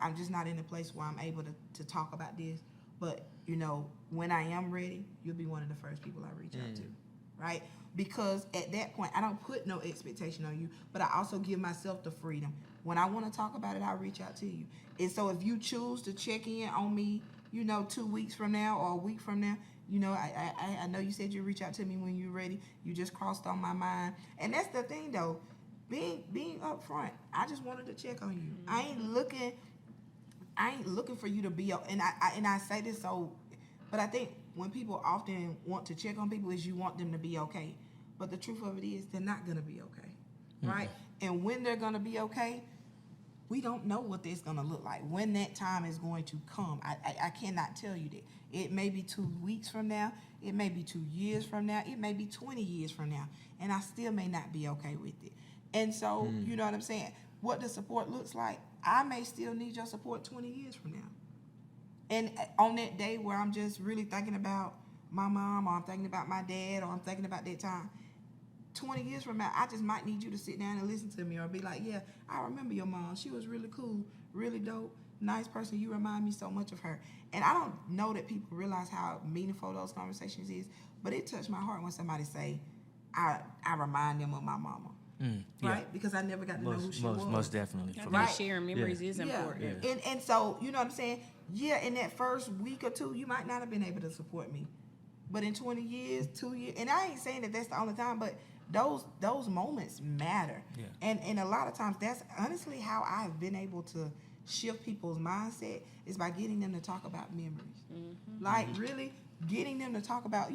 I'm just not in a place where I'm able to talk about this. But, when I am ready, you'll be one of the first people I reach out to, right? Because at that point, I don't put no expectation on you, but I also give myself the freedom. When I want to talk about it, I'll reach out to you. And so if you choose to check in on me, 2 weeks from now or a week from now, I know you said you'd reach out to me when you're ready. You just crossed on my mind. And that's the thing, though. Being upfront, I just wanted to check on you. I ain't looking for you to be up. And I say this but I think when people often want to check on people is you want them to be okay. But the truth of it is they're not going to be okay, right? And when they're going to be okay, we don't know what it's going to look like. When that time is going to come, I cannot tell you that. It may be 2 weeks from now. It may be 2 years from now. It may be 20 years from now. And I still may not be okay with it. And so, you know what I'm saying? What the support looks like, I may still need your support 20 years from now. And on that day where I'm just really thinking about my mom or I'm thinking about my dad or I'm thinking about that time, 20 years from now, I just might need you to sit down and listen to me or be like, yeah, I remember your mom. She was really cool, really dope, nice person. You remind me so much of her. And I don't know that people realize how meaningful those conversations is, but it touched my heart when somebody say, I remind them of my mama. Right? Because I never got to know who she was. Most definitely. I think sharing memories is important. Yeah. And so, you know what I'm saying? Yeah, in that first week or two, you might not have been able to support me. But in 20 years, 2 years, and I ain't saying that that's the only time, but those moments matter. Yeah. And a lot of times, that's honestly how I've been able to shift people's mindset is by getting them to talk about memories. Like really getting them to talk about,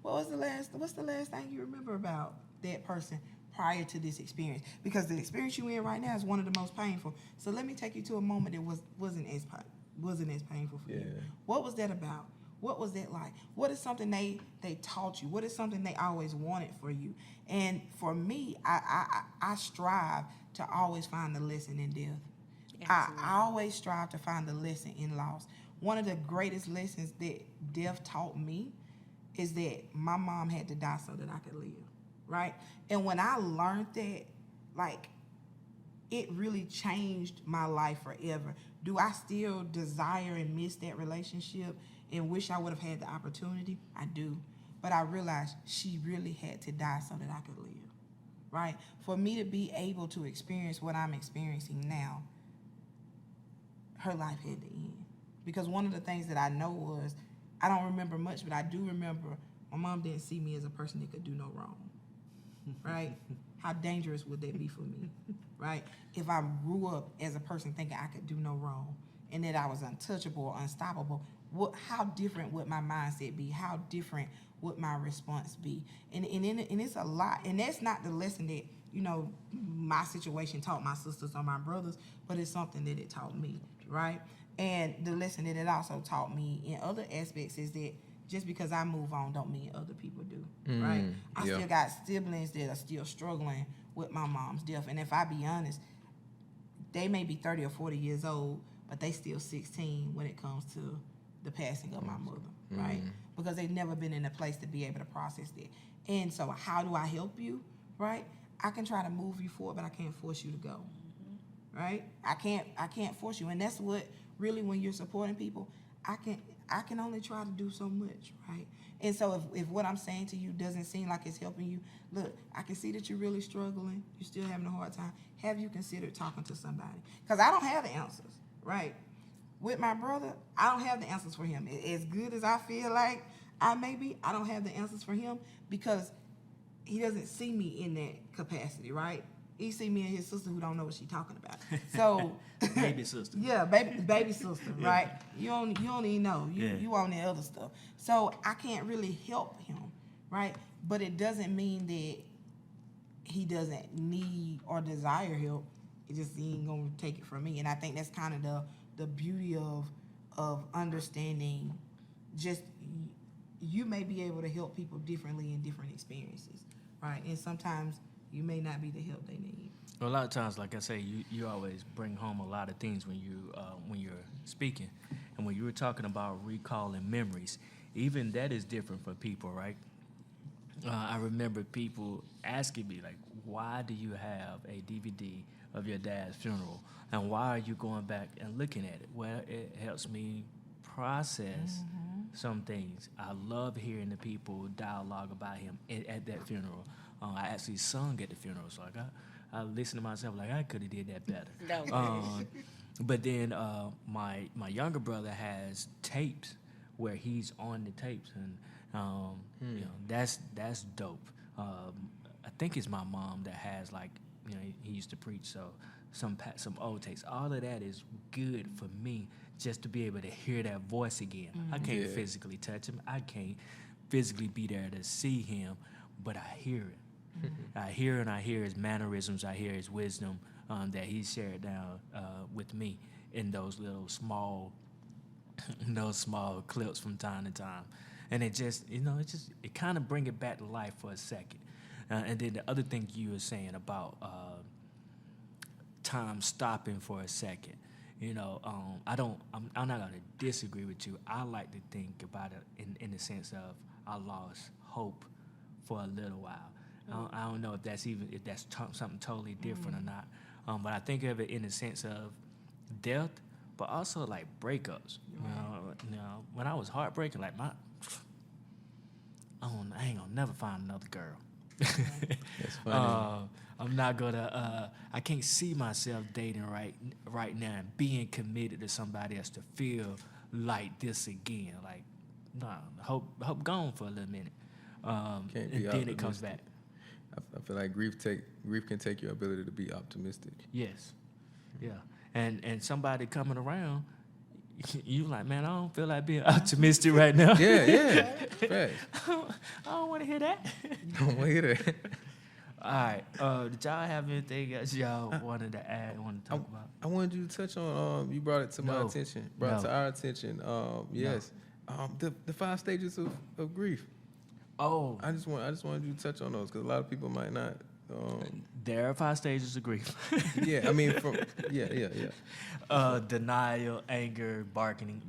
what's the last thing you remember about that person prior to this experience? Because the experience you're in right now is one of the most painful. So let me take you to a moment that wasn't as painful for you. What was that about? What was that like? What is something they taught you? What is something they always wanted for you? And for me, I strive to always find the lesson in death. Absolutely. I always strive to find the lesson in loss. One of the greatest lessons that death taught me is that my mom had to die so that I could live, right? And when I learned that, like, it really changed my life forever. Do I still desire and miss that relationship and wish I would have had the opportunity? I do. But I realized she really had to die so that I could live, right? For me to be able to experience what I'm experiencing now, her life had to end. Because one of the things that I know was, I don't remember much, but I do remember my mom didn't see me as a person that could do no wrong, right? How dangerous would that be for me, right? If I grew up as a person thinking I could do no wrong and that I was untouchable or unstoppable, how different would my mindset be? How different would my response be? And it's a lot. And that's not the lesson that, my situation taught my sisters or my brothers, but it's something that it taught me, right? And the lesson that it also taught me in other aspects is that just because I move on don't mean other people do, right? I still got siblings that are still struggling with my mom's death. And if I be honest, they may be 30 or 40 years old, but they still 16 when it comes to the passing of my mother, right? Because they've never been in a place to be able to process that. And so how do I help you, right? I can try to move you forward, but I can't force you to go, right? I can't force you. And that's what really, when you're supporting people, I can only try to do so much, right? And so if what I'm saying to you doesn't seem like it's helping you, look, I can see that you're really struggling. You're still having a hard time. Have you considered talking to somebody? Because I don't have the answers, right? With my brother, I don't have the answers for him. As good as I feel like I may be, I don't have the answers for him because he doesn't see me in that capacity, right? He see me and his sister who don't know what she's talking about. So Baby sister. yeah, baby sister, right? You don't even know. You on the other stuff. So I can't really help him, right? But it doesn't mean that he doesn't need or desire help. It just he ain't gonna take it from me. And I think that's kind of the beauty of understanding. Just you may be able to help people differently in different experiences, right? And sometimes you may not be the help they need. Well, a lot of times, like I say, you always bring home a lot of things when you're speaking, and when you were talking about recalling memories, even that is different for people, right? I remember people asking me like, "Why do you have a DVD of your dad's funeral, and why are you going back and looking at it?" Well, it helps me process some things. I love hearing the people dialogue about him at that funeral. I actually sung at the funeral, so I listened to myself like I could have did that better. No. But then my younger brother has tapes where he's on the tapes, and that's dope. I think it's my mom that has he used to preach, so some old tapes. All of that is good for me just to be able to hear that voice again. I can't physically touch him. I can't physically be there to see him, but I hear it. I hear and I hear his mannerisms. I hear his wisdom that he shared down with me in those little small, clips from time to time, and it kind of bring it back to life for a second. And then the other thing you were saying about time stopping for a second, I'm not gonna disagree with you. I like to think about it in the sense of I lost hope for a little while. I don't know if that's something totally different or not. But I think of it in the sense of death, but also like breakups. When I was heartbreaking, like I ain't gonna never find another girl. That's funny. I'm not gonna. I can't see myself dating right now and being committed to somebody else to feel like this again. Like, nah, hope gone for a little minute. Can't And be then it comes back. I feel like grief can take your ability to be optimistic. Yes, yeah, and somebody coming around, you like, man, I don't feel like being optimistic right now. Yeah. Facts. I don't want to hear that. Don't wait it. All right, did y'all have anything else y'all wanted to add? Want to talk about? I wanted you to touch on. You brought it to my attention. Brought it to our attention. Yes. The 5 stages of grief. Oh, I just wanted you to touch on those because a lot of people might not There are 5 stages of grief. Yeah, I mean, Denial, anger, bargaining,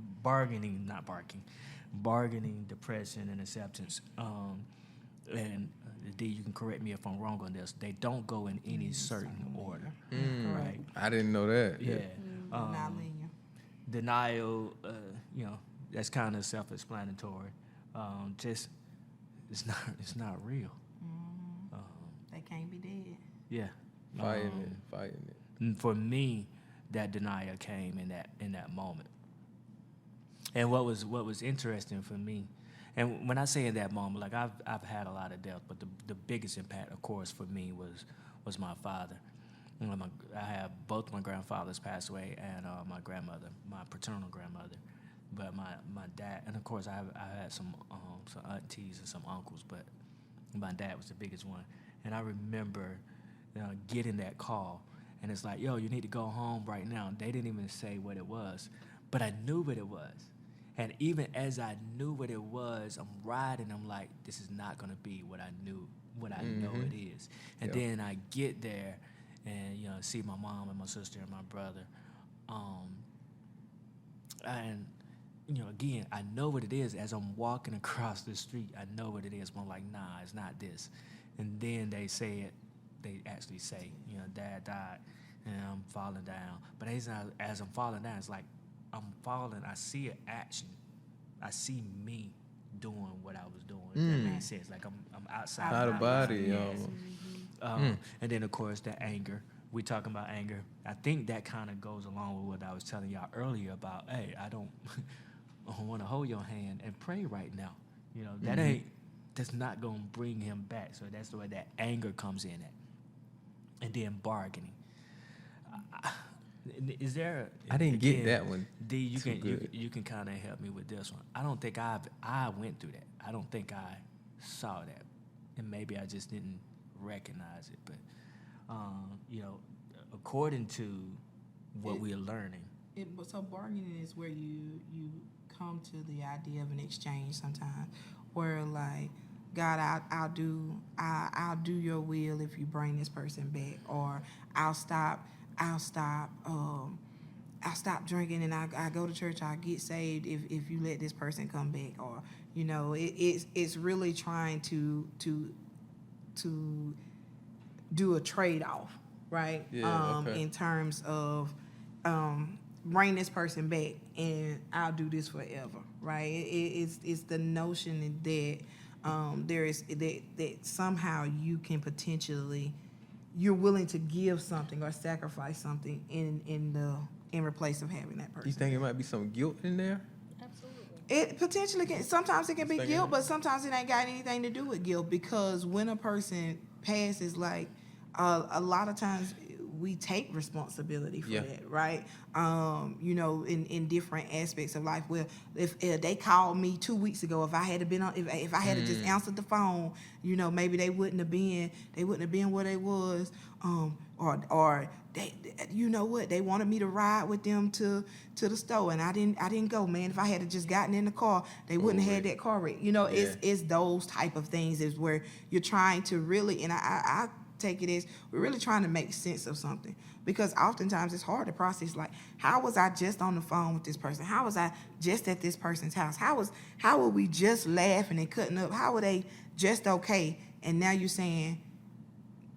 depression, and acceptance. And D, you can correct me if I'm wrong on this. They don't go in any certain order, right? I didn't know that. Yeah. Not linear. Denial, that's kind of self-explanatory. Just it's not real. They can't be dead. Yeah. Fighting it. And for me, that denial came in that moment. And what was interesting for me, and when I say in that moment, like I've had a lot of death, but the biggest impact, of course, for me was my father. I have both my grandfathers passed away, and my grandmother, my paternal grandmother. But my dad, and of course I had some aunties and some uncles, but my dad was the biggest one. And I remember getting that call, and it's like, yo, you need to go home right now. They didn't even say what it was, but I knew what it was. And even as I knew what it was, I'm riding. I'm like, this is not gonna be what I know it is. And then I get there, and see my mom and my sister and my brother, and again, I know what it is. As I'm walking across the street, I know what it is. But I'm like, nah, it's not this. And then they actually say, Dad died, and I'm falling down. But as I'm falling down, it's like I'm falling. I see an action. I see me doing what I was doing. If that makes sense. Like I'm outside. Out of body. Yes. And then of course the anger. We talking about anger. I think that kind of goes along with what I was telling y'all earlier about. Hey, I don't want to hold your hand and pray right now. That's not gonna bring him back. So that's the way that anger comes in at. And then bargaining. Is there? I didn't get that one. D, you can kind of help me with this one. I don't think I went through that. I don't think I saw that, and maybe I just didn't recognize it. But according to what we're learning, So bargaining is where you come to the idea of an exchange sometimes, where like, God, I'll do your will if you bring this person back, or I'll stop drinking and I go to church, I'll get saved if you let this person come back, or it's really trying to do a trade-off, right? In terms of bring this person back and I'll do this forever, right? It's the notion that there is that somehow you can potentially, you're willing to give something or sacrifice something in replace of having that person. You think it might be some guilt in there? Absolutely. It potentially can. Sometimes it can be guilt, but sometimes it ain't got anything to do with guilt, because when a person passes, like a lot of times we take responsibility for that, right? In different aspects of life. Well, if they called me 2 weeks ago, if I had been on, if I had just answered the phone, maybe they wouldn't have been where they was, or they, they wanted me to ride with them to the store, and I didn't go, man. If I had just gotten in the car, they wouldn't have had that car wreck. It's those type of things is where you're trying to really, and I take it as we're really trying to make sense of something, because oftentimes it's hard to process, like, how was I just on the phone with this person? How was I just at this person's house? How were we just laughing and cutting up? How were they just okay? And now you're saying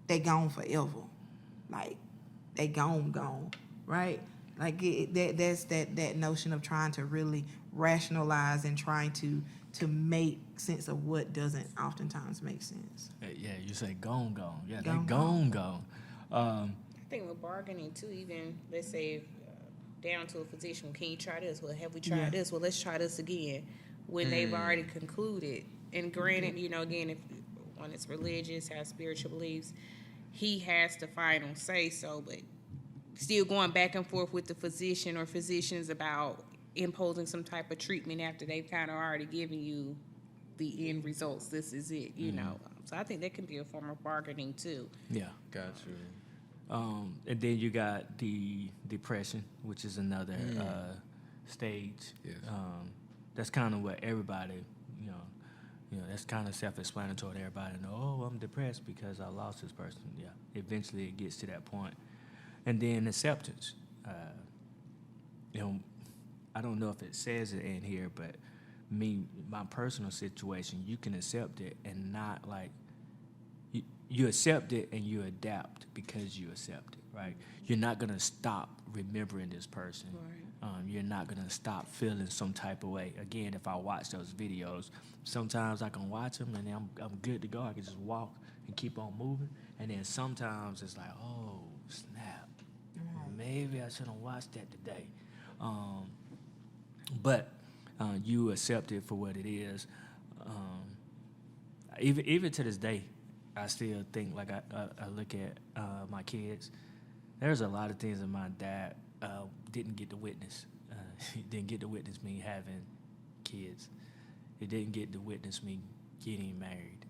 they gone forever. Like, they gone, right? Like that's that notion of trying to really rationalize and trying to make sense of what doesn't oftentimes make sense. Yeah, you say gone. Yeah, they Gone. gone. I think with bargaining too, even let's say down to a physician, can you try this? Well, have we tried this? Well, let's try this again. When they've already concluded, and granted, again, if one is religious, has spiritual beliefs, he has the final say so, but still going back and forth with the physician or physicians about imposing some type of treatment after they've kind of already given you the end results. This is it, So I think that can be a form of bargaining too. Yeah. Got you. And then you got the depression, which is another stage. Yes. That's kind of what everybody, You know, that's kind of self-explanatory. Everybody know, oh, I'm depressed because I lost this person. Yeah, eventually it gets to that point. And then acceptance. You know, I don't know if it says it in here, but my personal situation, you can accept it and not like, you accept it and you adapt because you accept it, right? You're not going to stop remembering this person. Right. You're not going to stop feeling some type of way. Again, if I watch those videos, sometimes I can watch them and then I'm good to go. I can just walk and keep on moving. And then sometimes it's like, oh, snap. Maybe I shouldn't watch that today. But you accept it for what it is. Even to this day, I still think, like, I look at my kids. There's a lot of things that my dad didn't get to witness. He didn't get to witness me having kids. He didn't get to witness me getting married.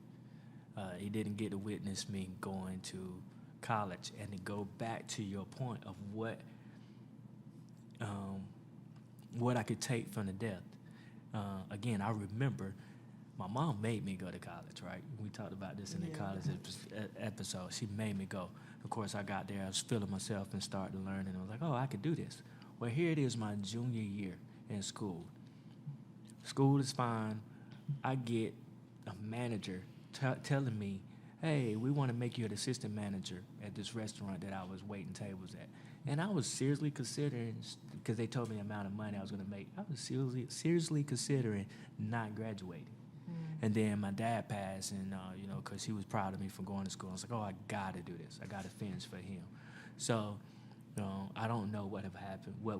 He didn't get to witness me going to college. And to go back to your point of what I could take from the death. Again, I remember my mom made me go to college, right? We talked about this in the college episode. She made me go. Of course, I got there. I was feeling myself and started learning. I was like, oh, I could do this. Well, here it is my junior year in school. School is fine. I get a manager telling me, hey, we want to make you an assistant manager at this restaurant that I was waiting tables at. And I was seriously considering, because they told me the amount of money I was going to make, I was seriously considering not graduating. And then my dad passed, and, you know, because he was proud of me for going to school. I was like, oh, I got to do this. I got to finish for him. So, you know, I don't know what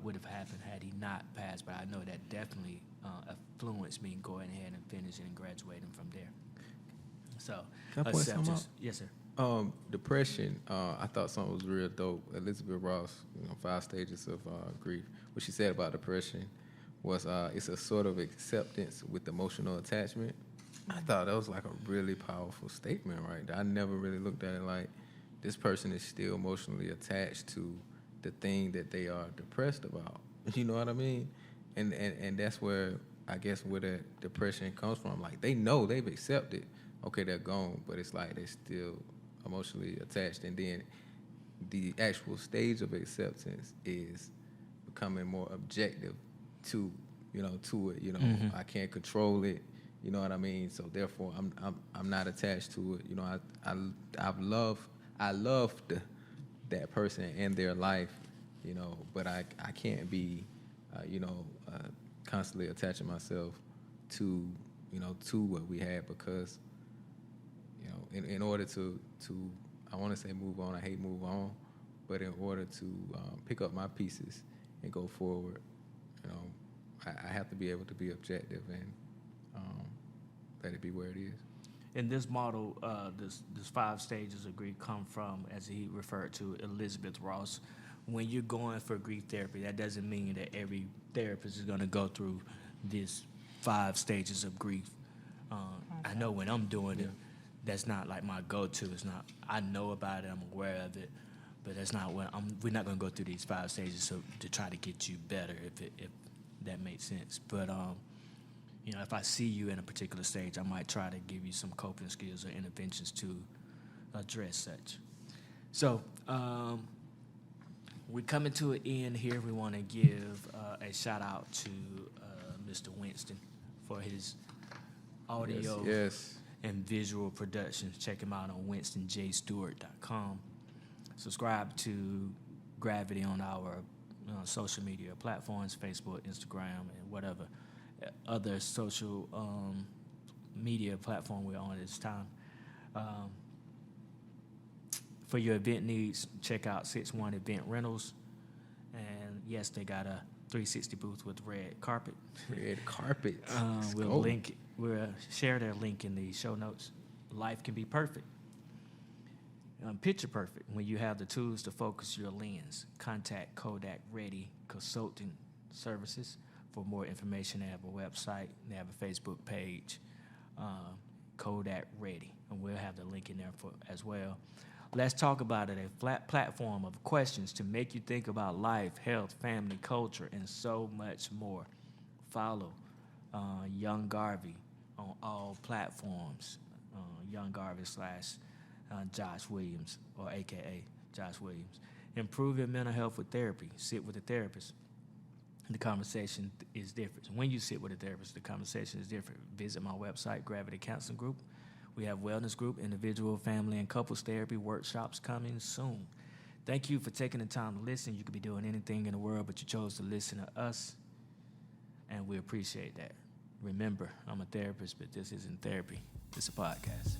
would have happened had he not passed, but I know that definitely influenced me going ahead and finishing and graduating from there. So, Can I point something out? Yes, sir. Depression, I thought something was real dope. Elizabeth Ross, 5 stages of grief. What she said about depression was it's a sort of acceptance with emotional attachment. I thought that was like a really powerful statement right there. I never really looked at it like this person is still emotionally attached to the thing that they are depressed about. You know what I mean? And that's where, I guess, where the depression comes from. Like, they know they've accepted, okay, they're gone, but it's like they're still emotionally attached. And then the actual stage of acceptance is becoming more objective to it. Mm-hmm. I can't control it. You know what I mean? So therefore, I'm not attached to it. You know, I loved that person and their life. You know, but I can't be, constantly attaching myself to what we had, because, you know, in order to I want to say move on. I hate move on, but in order to pick up my pieces and go forward, you know, I have to be able to be objective and let it be where it is. In this model, this 5 stages of grief come from, as he referred to, Elizabeth Ross. When you're going for grief therapy, that doesn't mean that every therapist is going to go through this 5 stages of grief. I know when I'm doing it, that's not like my go-to. It's not. I know about it. I'm aware of it, but that's not what we're not going to go through these 5 stages to try to get you better, if that makes sense. But you know, if I see you in a particular stage, I might try to give you some coping skills or interventions to address such. So we're coming to an end here. We want to give a shout out to Mr. Winston for his audio and visual productions. Check him out on winstonjstewart.com. Subscribe to Gravity on our social media platforms, Facebook, Instagram, and whatever other social media platform we're on at this time. For your event needs, check out 6-1 Event Rentals. And yes, they got a 360 booth with red carpet. Red carpet. We'll share their link in the show notes. Life can be perfect. Picture perfect when you have the tools to focus your lens. Contact Kodak Ready Consulting Services. For more information, they have a website, they have a Facebook page, Kodak Ready, and we'll have the link in there as well. Let's talk about it, a flat platform of questions to make you think about life, health, family, culture, and so much more. Follow Young Garvey on all platforms. Young Garvey / Josh Williams, or AKA Josh Williams. Improve your mental health with therapy. Sit with a therapist. The conversation is different. When you sit with a therapist, the conversation is different. Visit my website, Gravity Counseling Group. We have wellness group, individual, family, and couples therapy workshops coming soon. Thank you for taking the time to listen. You could be doing anything in the world, but you chose to listen to us, and we appreciate that. Remember, I'm a therapist, but this isn't therapy. It's a podcast.